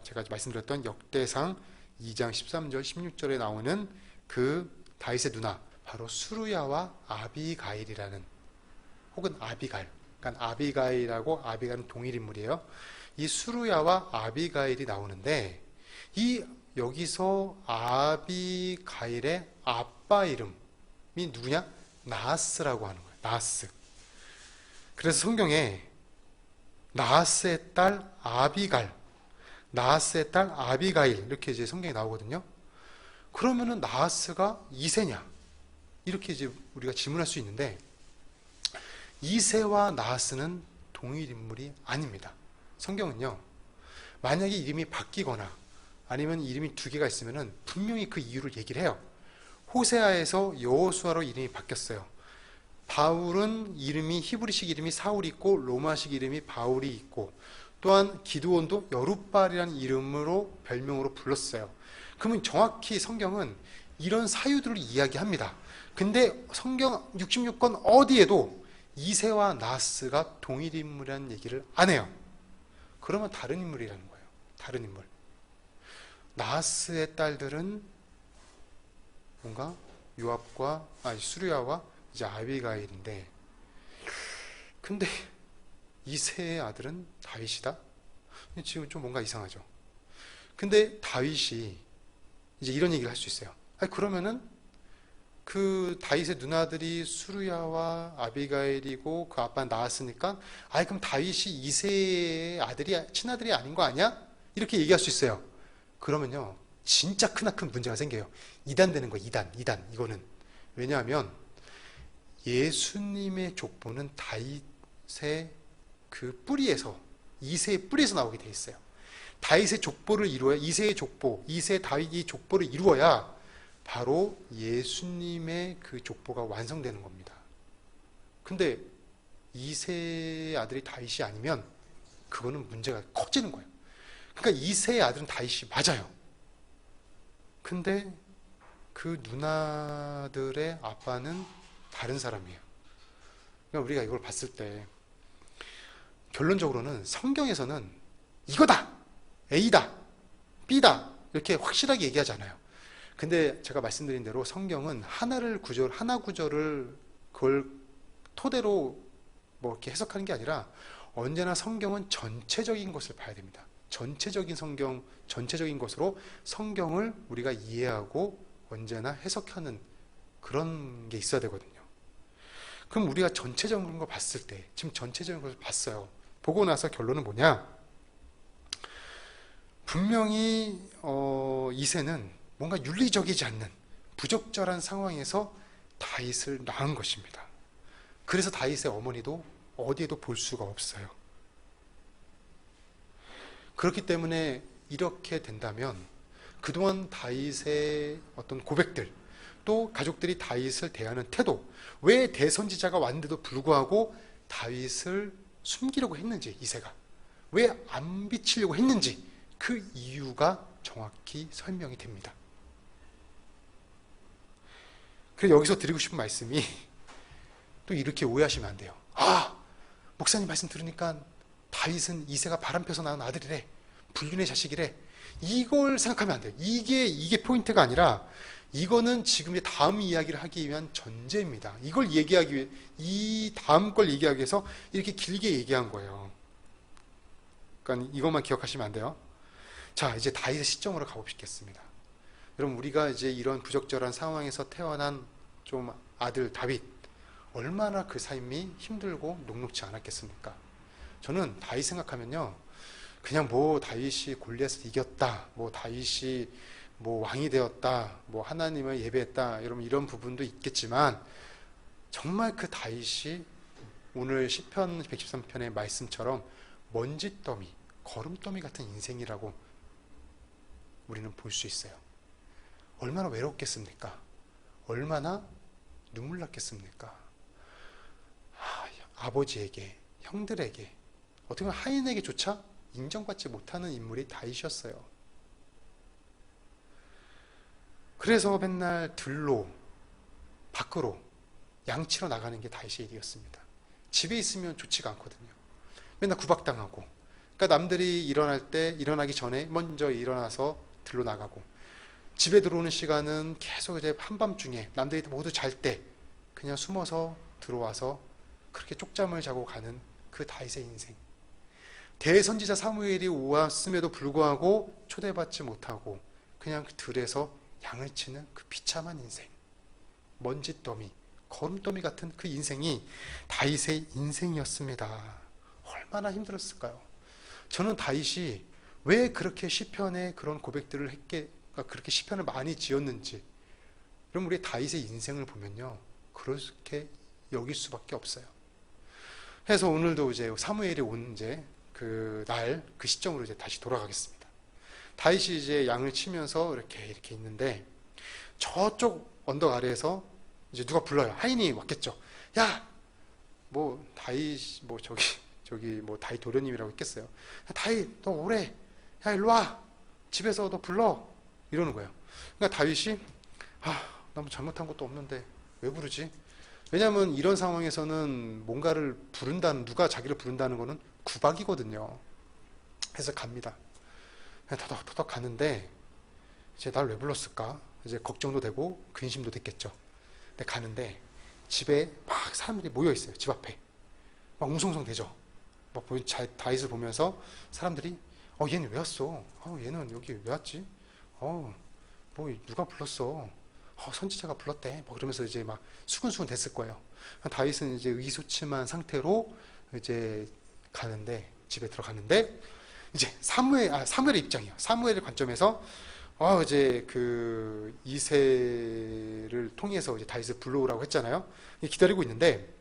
제가 말씀드렸던 역대상 2장 13절 16절에 나오는 그 다윗의 누나 바로 수루야와 아비가일이라는 혹은 아비갈 그러니까 아비가일하고 아비갈은 동일 인물이에요. 이 수루야와 아비가일이 나오는데 이 여기서 아비가일의 아빠 이름이 누구냐? 나하스라고 하는 거예요. 나하스. 그래서 성경에 나하스의 딸 아비갈, 나하스의 딸 아비가일 이렇게 이제 성경에 나오거든요. 그러면은 나하스가 이세냐? 이렇게 이제 우리가 질문할 수 있는데 이세와 나하스는 동일 인물이 아닙니다. 성경은요. 만약에 이름이 바뀌거나 아니면 이름이 두 개가 있으면은 분명히 그 이유를 얘기를 해요. 호세아에서 여호수아로 이름이 바뀌었어요. 바울은 이름이 히브리식 이름이 사울이 있고 로마식 이름이 바울이 있고 또한 기드온도 여룻발이라는 이름으로 별명으로 불렀어요. 그러면 정확히 성경은 이런 사유들을 이야기합니다. 근데 성경 66권 어디에도 이세와 나하스가 동일 인물이라는 얘기를 안 해요. 그러면 다른 인물이라는 거예요. 다른 인물. 나하스의 딸들은 뭔가 수루야와 이제 아비가일인데 근데 이세의 아들은 다윗이다? 지금 좀 뭔가 이상하죠. 근데 다윗이 이제 이런 얘기를 할 수 있어요. 그러면은 그 다윗의 누나들이 수루야와 아비가일이고 그 아빠는 나았으니까 그럼 다윗이 이세의 친아들이 아닌 거 아니야? 이렇게 얘기할 수 있어요. 그러면요 진짜 크나큰 문제가 생겨요. 이단되는 거예요. 이단 이거는. 왜냐하면 예수님의 족보는 다윗의 그 뿌리에서 이세의 뿌리에서 나오게 돼 있어요. 다윗의 족보를 이루어야 이세 다윗이 족보를 이루어야 바로 예수님의 그 족보가 완성되는 겁니다. 근데 이세의 아들이 다윗이 아니면 그거는 문제가 커지는 거예요. 그러니까 이세의 아들은 다윗이 맞아요. 근데 그 누나들의 아빠는 다른 사람이에요. 그러니까 우리가 이걸 봤을 때 결론적으로는 성경에서는 이거다! A다! B다! 이렇게 확실하게 얘기하지 않아요. 근데 제가 말씀드린 대로 성경은 하나 구절을 그걸 토대로 뭐 이렇게 해석하는 게 아니라 언제나 성경은 전체적인 것을 봐야 됩니다. 전체적인 것으로 성경을 우리가 이해하고 언제나 해석하는 그런 게 있어야 되거든요. 그럼 우리가 전체적인 걸 봤을 때, 지금 전체적인 것을 봤어요. 보고 나서 결론은 뭐냐? 분명히 이새는 뭔가 윤리적이지 않는 부적절한 상황에서 다윗을 낳은 것입니다. 그래서 다윗의 어머니도 어디에도 볼 수가 없어요. 그렇기 때문에 이렇게 된다면 그동안 다윗의 어떤 고백들, 또 가족들이 다윗을 대하는 태도, 왜 대선지자가 왔는데도 불구하고 다윗을 숨기려고 했는지, 이새가 왜 안 비치려고 했는지 그 이유가 정확히 설명이 됩니다. 그래서 여기서 드리고 싶은 말씀이 또 이렇게 오해하시면 안 돼요. 아, 목사님 말씀 들으니까 다윗은 이새가 바람펴서 낳은 아들이래, 불륜의 자식이래, 이걸 생각하면 안 돼요. 이게 포인트가 아니라 이거는 지금 다음 이야기를 하기 위한 전제입니다. 이걸 얘기하기 위해, 이 다음 걸 얘기하기 위해서 이렇게 길게 얘기한 거예요. 그러니까 이것만 기억하시면 안 돼요. 자, 이제 다윗의 시점으로 가보시겠습니다. 여러분, 우리가 이제 이런 부적절한 상황에서 태어난 좀 아들 다윗, 얼마나 그 삶이 힘들고 녹록지 않았겠습니까? 저는 다윗 생각하면요, 그냥 뭐 다윗이 골리앗을 이겼다, 뭐 다윗이 뭐 왕이 되었다, 뭐 하나님을 예배했다, 여러분 이런 부분도 있겠지만, 정말 그 다윗이 오늘 시편 113편의 말씀처럼 먼지더미, 거름더미 같은 인생이라고 우리는 볼 수 있어요. 얼마나 외롭겠습니까? 얼마나 눈물 났겠습니까? 아버지에게, 형들에게, 어떻게 보면 하인에게조차 인정받지 못하는 인물이 다윗이었어요. 그래서 맨날 들로, 밖으로 양치러 나가는 게 다윗의 일이었습니다. 집에 있으면 좋지가 않거든요. 맨날 구박당하고, 그러니까 남들이 일어나기 전에 먼저 일어나서 들로 나가고, 집에 들어오는 시간은 계속 이제 한밤중에 남들이 모두 잘 때 그냥 숨어서 들어와서 그렇게 쪽잠을 자고 가는 그 다윗의 인생. 대선지자 사무엘이 왔음에도 불구하고 초대받지 못하고 그냥 그 들에서 양을 치는 그 비참한 인생, 먼지더미, 거름더미 같은 그 인생이 다윗의 인생이었습니다. 얼마나 힘들었을까요? 저는 다윗이 왜 그렇게 시편에 그런 고백들을 그렇게 시편을 많이 지었는지, 그럼 우리 다윗의 인생을 보면요, 그렇게 여길 수밖에 없어요. 그래서 오늘도 이제 사무엘이 온 이제 그 시점으로 이제 다시 돌아가겠습니다. 다윗이 이제 양을 치면서 이렇게 있는데, 저쪽 언덕 아래에서 이제 누가 불러요. 하인이 왔겠죠. 야, 뭐 다윗, 뭐 저기 뭐 다윗 도련님이라고 했겠어요. 야, 다윗, 너 오래. 야, 일로 와. 집에서 너 불러. 이러는 거예요. 그러니까 다윗이 나 뭐 잘못한 것도 없는데 왜 부르지? 왜냐하면 이런 상황에서는 뭔가를 누가 자기를 부른다는 거는 구박이거든요. 그래서 갑니다. 터덕터덕 가는데, 이제 날 왜 불렀을까? 이제 걱정도 되고 근심도 됐겠죠. 근데 가는데 집에 막 사람들이 모여 있어요. 집 앞에 막 웅성웅성대죠. 막 다윗을 보면서 사람들이 얘는 왜 왔어? 얘는 여기 왜 왔지? 뭐 누가 불렀어? 선지자가 불렀대. 뭐 그러면서 이제 막 수근수근 됐을 거예요. 다윗은 이제 의기소침한 상태로 이제 집에 들어가는데, 이제 사무엘의 입장이에요. 사무엘의 관점에서 이제 그 이새를 통해서 이제 다윗을 불러오라고 했잖아요. 기다리고 있는데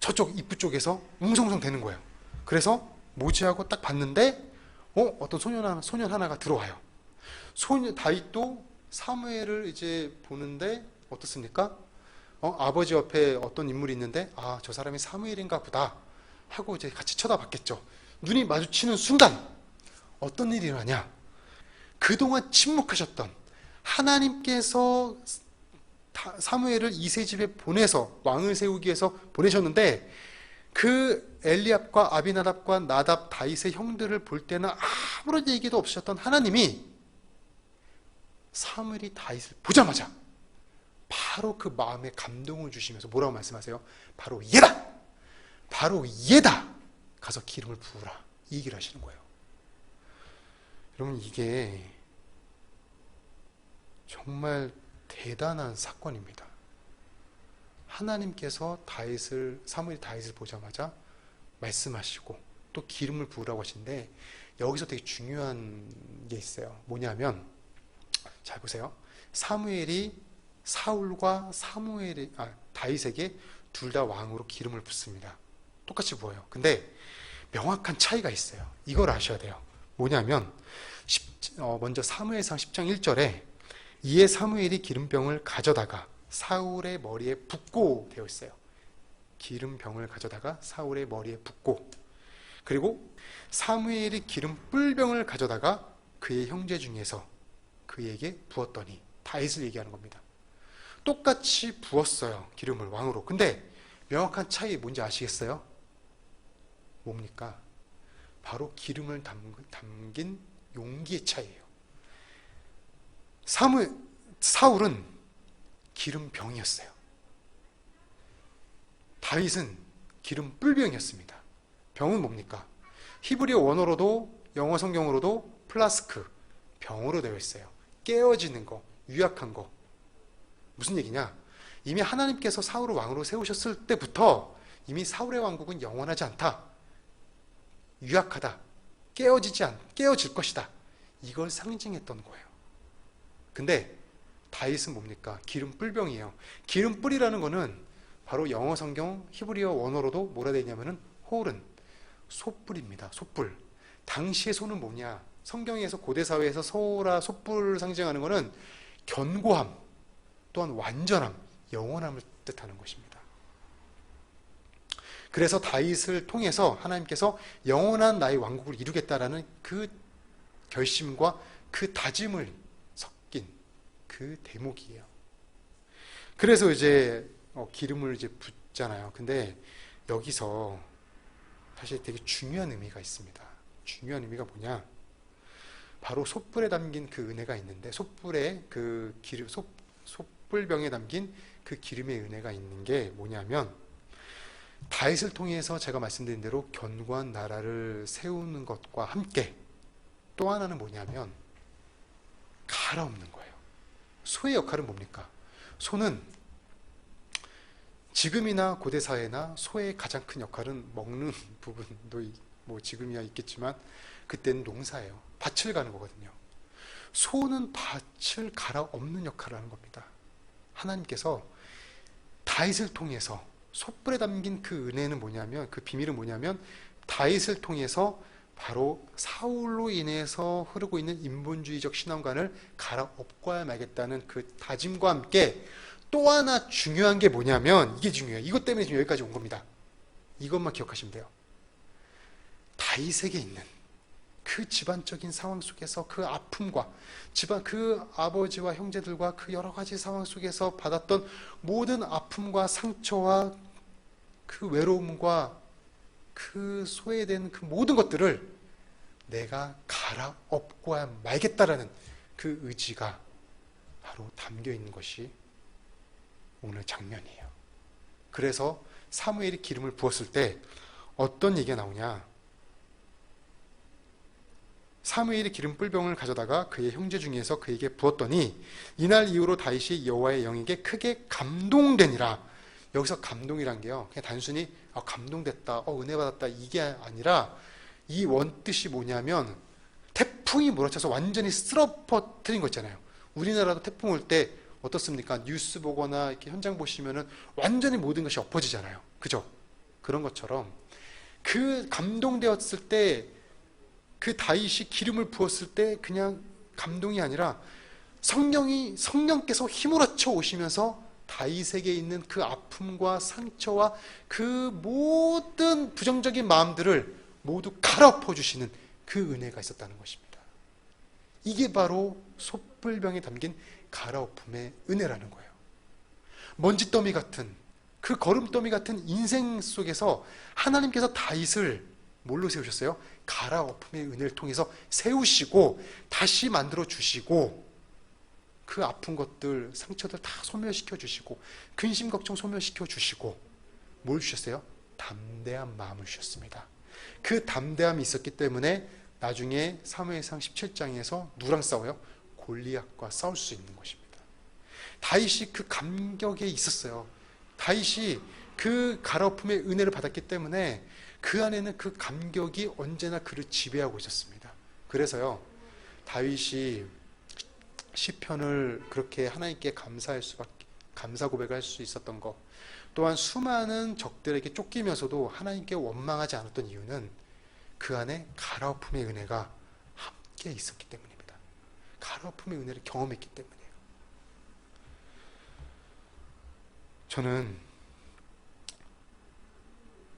저쪽 입구 쪽에서 웅성웅성 되는 거예요. 그래서 뭐지 하고 딱 봤는데 어떤 소년 하나가 들어와요. 다윗도 사무엘을 이제 보는데 어떻습니까? 아버지 옆에 어떤 인물이 있는데, 저 사람이 사무엘인가 보다 하고 이제 같이 쳐다봤겠죠. 눈이 마주치는 순간 어떤 일이 일어나냐? 그동안 침묵하셨던 하나님께서 사무엘을 이새 집에 보내서 왕을 세우기 위해서 보내셨는데, 그 엘리압과 아비나답과 나답, 다윗의 형들을 볼 때는 아무런 얘기도 없으셨던 하나님이 사무엘이 다윗을 보자마자 바로 그 마음에 감동을 주시면서 뭐라고 말씀하세요? 바로 얘다 가서 기름을 부으라, 이 얘기를 하시는 거예요. 여러분, 이게 정말 대단한 사건입니다. 하나님께서 사무엘이 다윗을 보자마자 말씀하시고 또 기름을 부으라고 하시는데, 여기서 되게 중요한 게 있어요. 뭐냐면, 잘 보세요. 사무엘이 사울과 다윗에게 둘 다 왕으로 기름을 붓습니다. 똑같이 부어요. 근데 명확한 차이가 있어요. 이걸 아셔야 돼요. 뭐냐면 먼저 사무엘상 10장 1절에 이에 사무엘이 기름병을 가져다가 사울의 머리에 붓고 되어 있어요. 기름병을 가져다가 사울의 머리에 붓고, 그리고 사무엘이 기름 뿔병을 가져다가 그의 형제 중에서 그에게 부었더니, 다윗을 얘기하는 겁니다. 똑같이 부었어요, 기름을 왕으로. 근데 명확한 차이 뭔지 아시겠어요? 뭡니까? 바로 기름을 담긴 용기의 차이예요. 사울은 기름병이었어요. 다윗은 기름 뿔병이었습니다. 병은 뭡니까? 히브리어 원어로도 영어 성경으로도 플라스크, 병으로 되어 있어요. 깨어지는 거, 유약한 거. 무슨 얘기냐? 이미 하나님께서 사울을 왕으로 세우셨을 때부터 이미 사울의 왕국은 영원하지 않다. 유약하다. 깨어질 것이다. 이걸 상징했던 거예요. 근데 다윗은 뭡니까? 기름 뿔병이에요. 기름 뿔이라는 거는 바로 영어 성경 히브리어 원어로도 뭐라 되어 있냐면은 홀은 솥불입니다. 솥불. 당시의 소는 뭐냐? 성경에서 고대 사회에서 소라 솥불을 상징하는 거는 견고함, 또한 완전함, 영원함을 뜻하는 것입니다. 그래서 다윗을 통해서 하나님께서 영원한 나의 왕국을 이루겠다라는 그 결심과 그 다짐을 섞인 그 대목이에요. 그래서 이제 기름을 이제 붓잖아요. 근데 여기서 사실 되게 중요한 의미가 있습니다. 중요한 의미가 뭐냐? 바로 솥불에 담긴 그 은혜가 있는데, 솥불에 그 기름, 솥불병에 담긴 그 기름의 은혜가 있는 게 뭐냐면, 다윗을 통해서 제가 말씀드린 대로 견고한 나라를 세우는 것과 함께 또 하나는 뭐냐면 갈아엎는 거예요. 소의 역할은 뭡니까? 소는 지금이나 고대 사회나 소의 가장 큰 역할은 먹는 부분도 뭐 지금이야 있겠지만 그때는 농사예요. 밭을 가는 거거든요. 소는 밭을 갈아엎는 역할을 하는 겁니다. 하나님께서 다윗을 통해서 솥불에 담긴 그 은혜는 뭐냐면, 그 비밀은 뭐냐면 다윗을 통해서 바로 사울로 인해서 흐르고 있는 인본주의적 신앙관을 갈아엎어야 말겠다는 그 다짐과 함께 또 하나 중요한 게 뭐냐면, 이게 중요해요. 이것 때문에 지금 여기까지 온 겁니다. 이것만 기억하시면 돼요. 다윗에게 있는 그 집안적인 상황 속에서 그 아픔과 그 아버지와 형제들과 그 여러 가지 상황 속에서 받았던 모든 아픔과 상처와 그 외로움과 그 소외된 그 모든 것들을 내가 갈아엎고야 말겠다라는 그 의지가 바로 담겨 있는 것이 오늘 장면이에요. 그래서 사무엘이 기름을 부었을 때 어떤 얘기가 나오냐? 사무엘이 기름 뿔병을 가져다가 그의 형제 중에서 그에게 부었더니 이날 이후로 다윗이 여호와의 영에게 크게 감동되니라. 여기서 감동이란 게요, 그냥 단순히 감동됐다, 은혜 받았다, 이게 아니라 이 원뜻이 뭐냐면 태풍이 몰아쳐서 완전히 쓸어퍼뜨린 거 있잖아요. 우리나라도 태풍 올 때 어떻습니까? 뉴스 보거나 이렇게 현장 보시면은 완전히 모든 것이 엎어지잖아요. 그죠? 그런 것처럼 그 감동되었을 때, 그 다윗이 기름을 부었을 때 그냥 감동이 아니라 성령께서 힘으로쳐 오시면서 다윗에게 있는 그 아픔과 상처와 그 모든 부정적인 마음들을 모두 갈아엎어 주시는 그 은혜가 있었다는 것입니다. 이게 바로 솥불병에 담긴 갈아엎음의 은혜라는 거예요. 먼지더미 같은, 그 거름더미 같은 인생 속에서 하나님께서 다윗을 뭘로 세우셨어요? 갈아엎음의 은혜를 통해서 세우시고 다시 만들어 주시고, 그 아픈 것들, 상처들 다 소멸시켜 주시고, 근심 걱정 소멸시켜 주시고, 뭘 주셨어요? 담대한 마음을 주셨습니다. 그 담대함이 있었기 때문에 나중에 사무엘상 17장에서 누구랑 싸워요? 골리앗과 싸울 수 있는 것입니다. 다윗이 그 감격에 있었어요. 다윗이 그 갈아엎음의 은혜를 받았기 때문에 그 안에는 그 감격이 언제나 그를 지배하고 있었습니다. 그래서요, 다윗이 시편을 그렇게 하나님께 감사 고백할 수 있었던 것, 또한 수많은 적들에게 쫓기면서도 하나님께 원망하지 않았던 이유는 그 안에 갈아엎음의 은혜가 함께 있었기 때문입니다. 갈아엎음의 은혜를 경험했기 때문이에요. 저는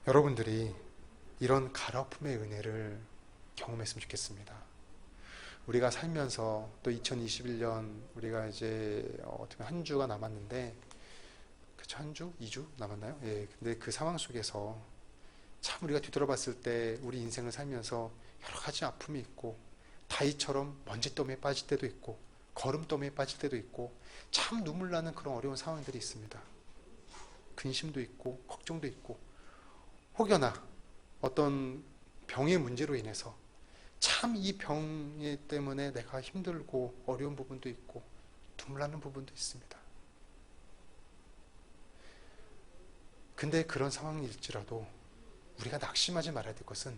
여러분들이 이런 갈아엎음의 은혜를 경험했으면 좋겠습니다. 우리가 살면서 또 2021년 우리가 이제 어떻게 한 주가 남았는데, 그쵸, 한 주? 2주 남았나요? 예. 근데 그 상황 속에서 참 우리가 뒤돌아봤을 때 우리 인생을 살면서 여러 가지 아픔이 있고, 다이처럼 먼지더미에 빠질 때도 있고, 거름더미에 빠질 때도 있고, 참 눈물 나는 그런 어려운 상황들이 있습니다. 근심도 있고, 걱정도 있고, 혹여나 어떤 병의 문제로 인해서 참 이 병 때문에 내가 힘들고 어려운 부분도 있고 눈물 나는 부분도 있습니다. 근데 그런 상황일지라도 우리가 낙심하지 말아야 될 것은,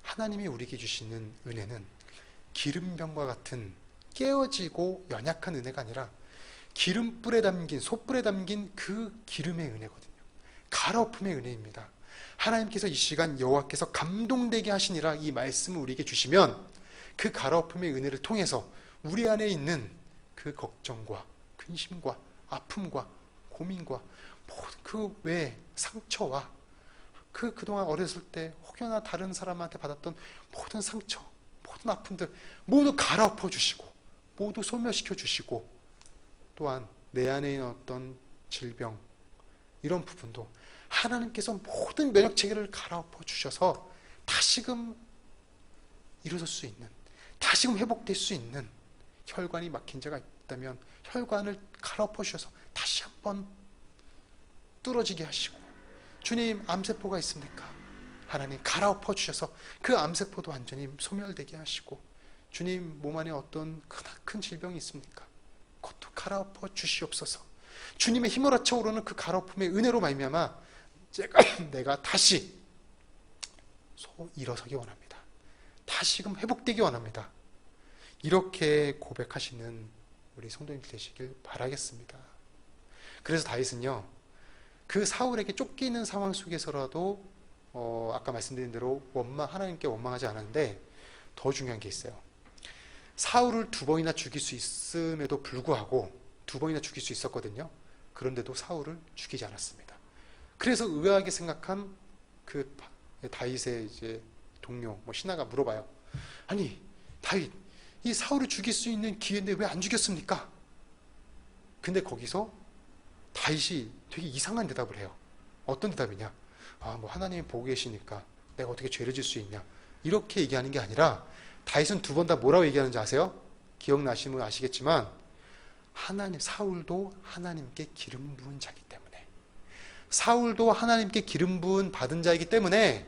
하나님이 우리에게 주시는 은혜는 기름병과 같은 깨어지고 연약한 은혜가 아니라 기름불에 담긴, 솥불에 담긴 그 기름의 은혜거든요. 갈아엎음의 은혜입니다. 하나님께서 이 시간 여호와께서 감동되게 하시니라 이 말씀을 우리에게 주시면, 그 갈아엎음의 은혜를 통해서 우리 안에 있는 그 걱정과 근심과 아픔과 고민과 모든 그 외 상처와 그동안 어렸을 때 혹여나 다른 사람한테 받았던 모든 상처, 모든 아픔들 모두 갈아엎어 주시고, 모두 소멸시켜 주시고, 또한 내 안에 있는 어떤 질병, 이런 부분도 하나님께서 모든 면역 체계를 갈아엎어 주셔서 다시금 일어설 수 있는, 다시금 회복될 수 있는, 혈관이 막힌 자가 있다면 혈관을 갈아엎어 주셔서 다시 한번 뚫어지게 하시고, 주님 암세포가 있습니까? 하나님 갈아엎어 주셔서 그 암세포도 완전히 소멸되게 하시고, 주님 몸 안에 어떤 큰 질병이 있습니까? 그것도 갈아엎어 주시옵소서. 주님의 힘을 차오르는 그 갈아엎음의 은혜로 말미암아 내가 다시 일어서기 원합니다. 다시금 회복되기 원합니다. 이렇게 고백하시는 우리 성도님들 되시길 바라겠습니다. 그래서 다윗은요, 그 사울에게 쫓기는 상황 속에서라도 아까 말씀드린 대로 하나님께 원망하지 않았는데, 더 중요한 게 있어요. 사울을 2번이나 죽일 수 있음에도 불구하고, 2번이나 죽일 수 있었거든요. 그런데도 사울을 죽이지 않았습니다. 그래서 의아하게 생각한 그 다윗의 이제 동료 신하가 물어봐요. 아니 다윗, 이 사울을 죽일 수 있는 기회인데 왜 안 죽였습니까? 근데 거기서 다윗이 되게 이상한 대답을 해요. 어떤 대답이냐? 하나님이 보고 계시니까 내가 어떻게 죄를 질 수 있냐, 이렇게 얘기하는 게 아니라, 다윗은 2번 다 뭐라고 얘기하는지 아세요? 기억나시면 아시겠지만, 사울도 하나님께 기름 부은 자이기 때문에, 사울도 하나님께 기름 부은 받은 자이기 때문에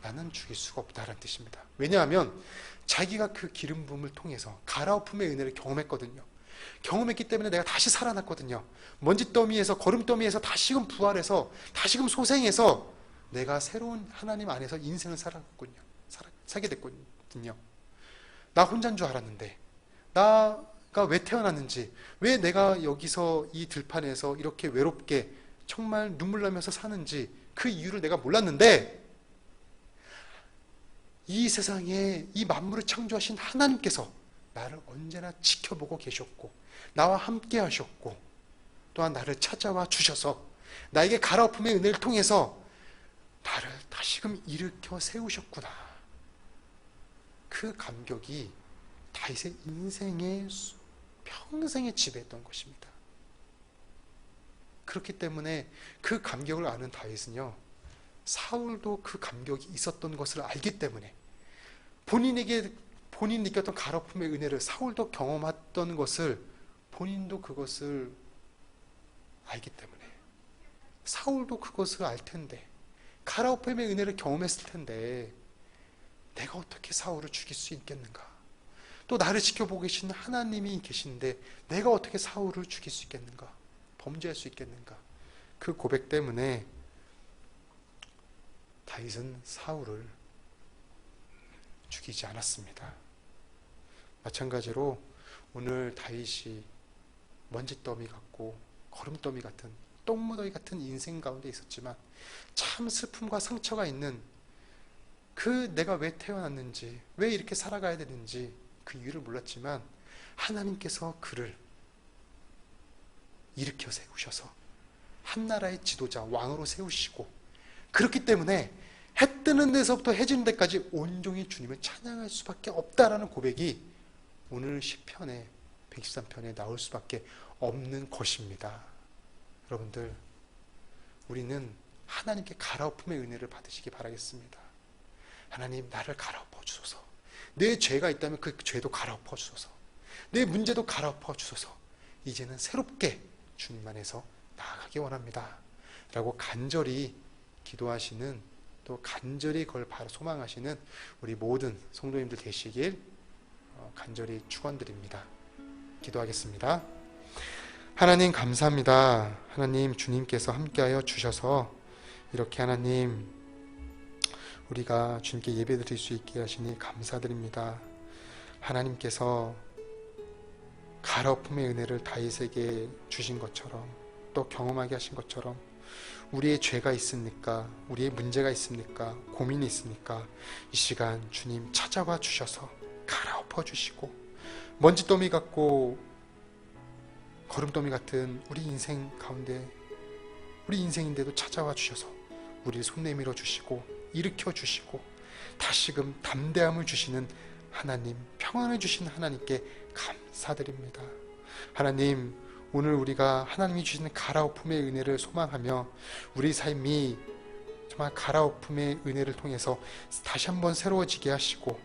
나는 죽일 수가 없다라는 뜻입니다. 왜냐하면 자기가 그 기름 부음을 통해서 갈아엎음의 은혜를 경험했거든요. 경험했기 때문에 내가 다시 살아났거든요. 먼지더미에서, 거름더미에서 다시금 부활해서, 다시금 소생해서 내가 새로운 하나님 안에서 인생을 살게 됐거든요. 나 혼자인 줄 알았는데, 나가 왜 태어났는지, 왜 내가 여기서 이 들판에서 이렇게 외롭게 정말 눈물 나면서 사는지, 그 이유를 내가 몰랐는데, 이 세상에 이 만물을 창조하신 하나님께서 나를 언제나 지켜보고 계셨고, 나와 함께 하셨고, 또한 나를 찾아와 주셔서 나에게 갈아엎음의 은혜를 통해서 나를 다시금 일으켜 세우셨구나. 그 감격이 다윗의 인생의 평생에 지배했던 것입니다. 그렇기 때문에 그 감격을 아는 다윗은요, 사울도 그 감격이 있었던 것을 알기 때문에, 본인이 느꼈던 갈아엎음의 은혜를 사울도 경험했던 것을, 본인도 그것을 알기 때문에, 사울도 그것을 알 텐데, 갈아엎음의 은혜를 경험했을 텐데, 내가 어떻게 사울을 죽일 수 있겠는가? 또 나를 지켜보고 계신 하나님이 계신데 내가 어떻게 사울을 죽일 수 있겠는가? 범죄할 수 있겠는가? 그 고백 때문에 다윗은 사울을 죽이지 않았습니다. 마찬가지로 오늘 다윗이 먼지더미 같고 거름더미 같은, 똥무더기 같은 인생 가운데 있었지만, 참 슬픔과 상처가 있는 그 내가 왜 태어났는지, 왜 이렇게 살아가야 되는지 그 이유를 몰랐지만, 하나님께서 그를 일으켜 세우셔서 한나라의 지도자, 왕으로 세우시고, 그렇기 때문에 해 뜨는 데서부터 해 지는 데까지 온종일 주님을 찬양할 수밖에 없다라는 고백이 오늘 시편에 113편에 나올 수밖에 없는 것입니다. 여러분들, 우리는 하나님께 갈아엎음의 은혜를 받으시기 바라겠습니다. 하나님, 나를 갈아엎어 주소서. 내 죄가 있다면 그 죄도 갈아엎어 주소서. 내 문제도 갈아엎어 주소서. 이제는 새롭게 주님 안에서 나아가기 원합니다 라고 간절히 기도하시는, 또 간절히 그걸 바로 소망하시는 우리 모든 성도님들 되시길 간절히 축원드립니다. 기도하겠습니다. 하나님 감사합니다. 하나님, 주님께서 함께하여 주셔서 이렇게 하나님 우리가 주님께 예배드릴 수 있게 하시니 감사드립니다. 하나님께서 갈아엎음의 은혜를 다윗에게 주신 것처럼, 또 경험하게 하신 것처럼 우리의 죄가 있습니까? 우리의 문제가 있습니까? 고민이 있습니까? 이 시간 주님 찾아와 주셔서 갈아엎어 주시고, 먼지더미 같고 거름더미 같은 우리 인생 가운데, 우리 인생인데도 찾아와 주셔서 우리를 손 내밀어 주시고 일으켜 주시고 다시금 담대함을 주시는 하나님, 평안을 주시는 하나님께 감사드립니다. 하나님, 오늘 우리가 하나님이 주시는 갈아엎음의 은혜를 소망하며 우리 삶이 정말 갈아엎음의 은혜를 통해서 다시 한번 새로워지게 하시고,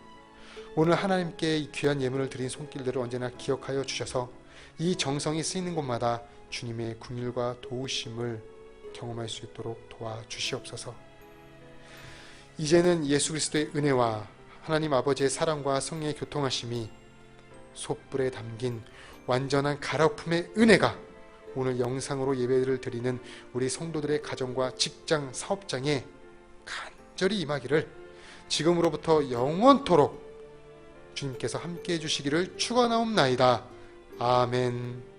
오늘 하나님께 이 귀한 예물을 드린 손길들을 언제나 기억하여 주셔서 이 정성이 쓰이는 곳마다 주님의 긍휼과 도우심을 경험할 수 있도록 도와주시옵소서. 이제는 예수 그리스도의 은혜와 하나님 아버지의 사랑과 성령의 교통하심이 솥불에 담긴 완전한 갈아엎음의 은혜가 오늘 영상으로 예배를 드리는 우리 성도들의 가정과 직장, 사업장에 간절히 임하기를 지금으로부터 영원토록 주님께서 함께해 주시기를 축원하옵나이다. 아멘.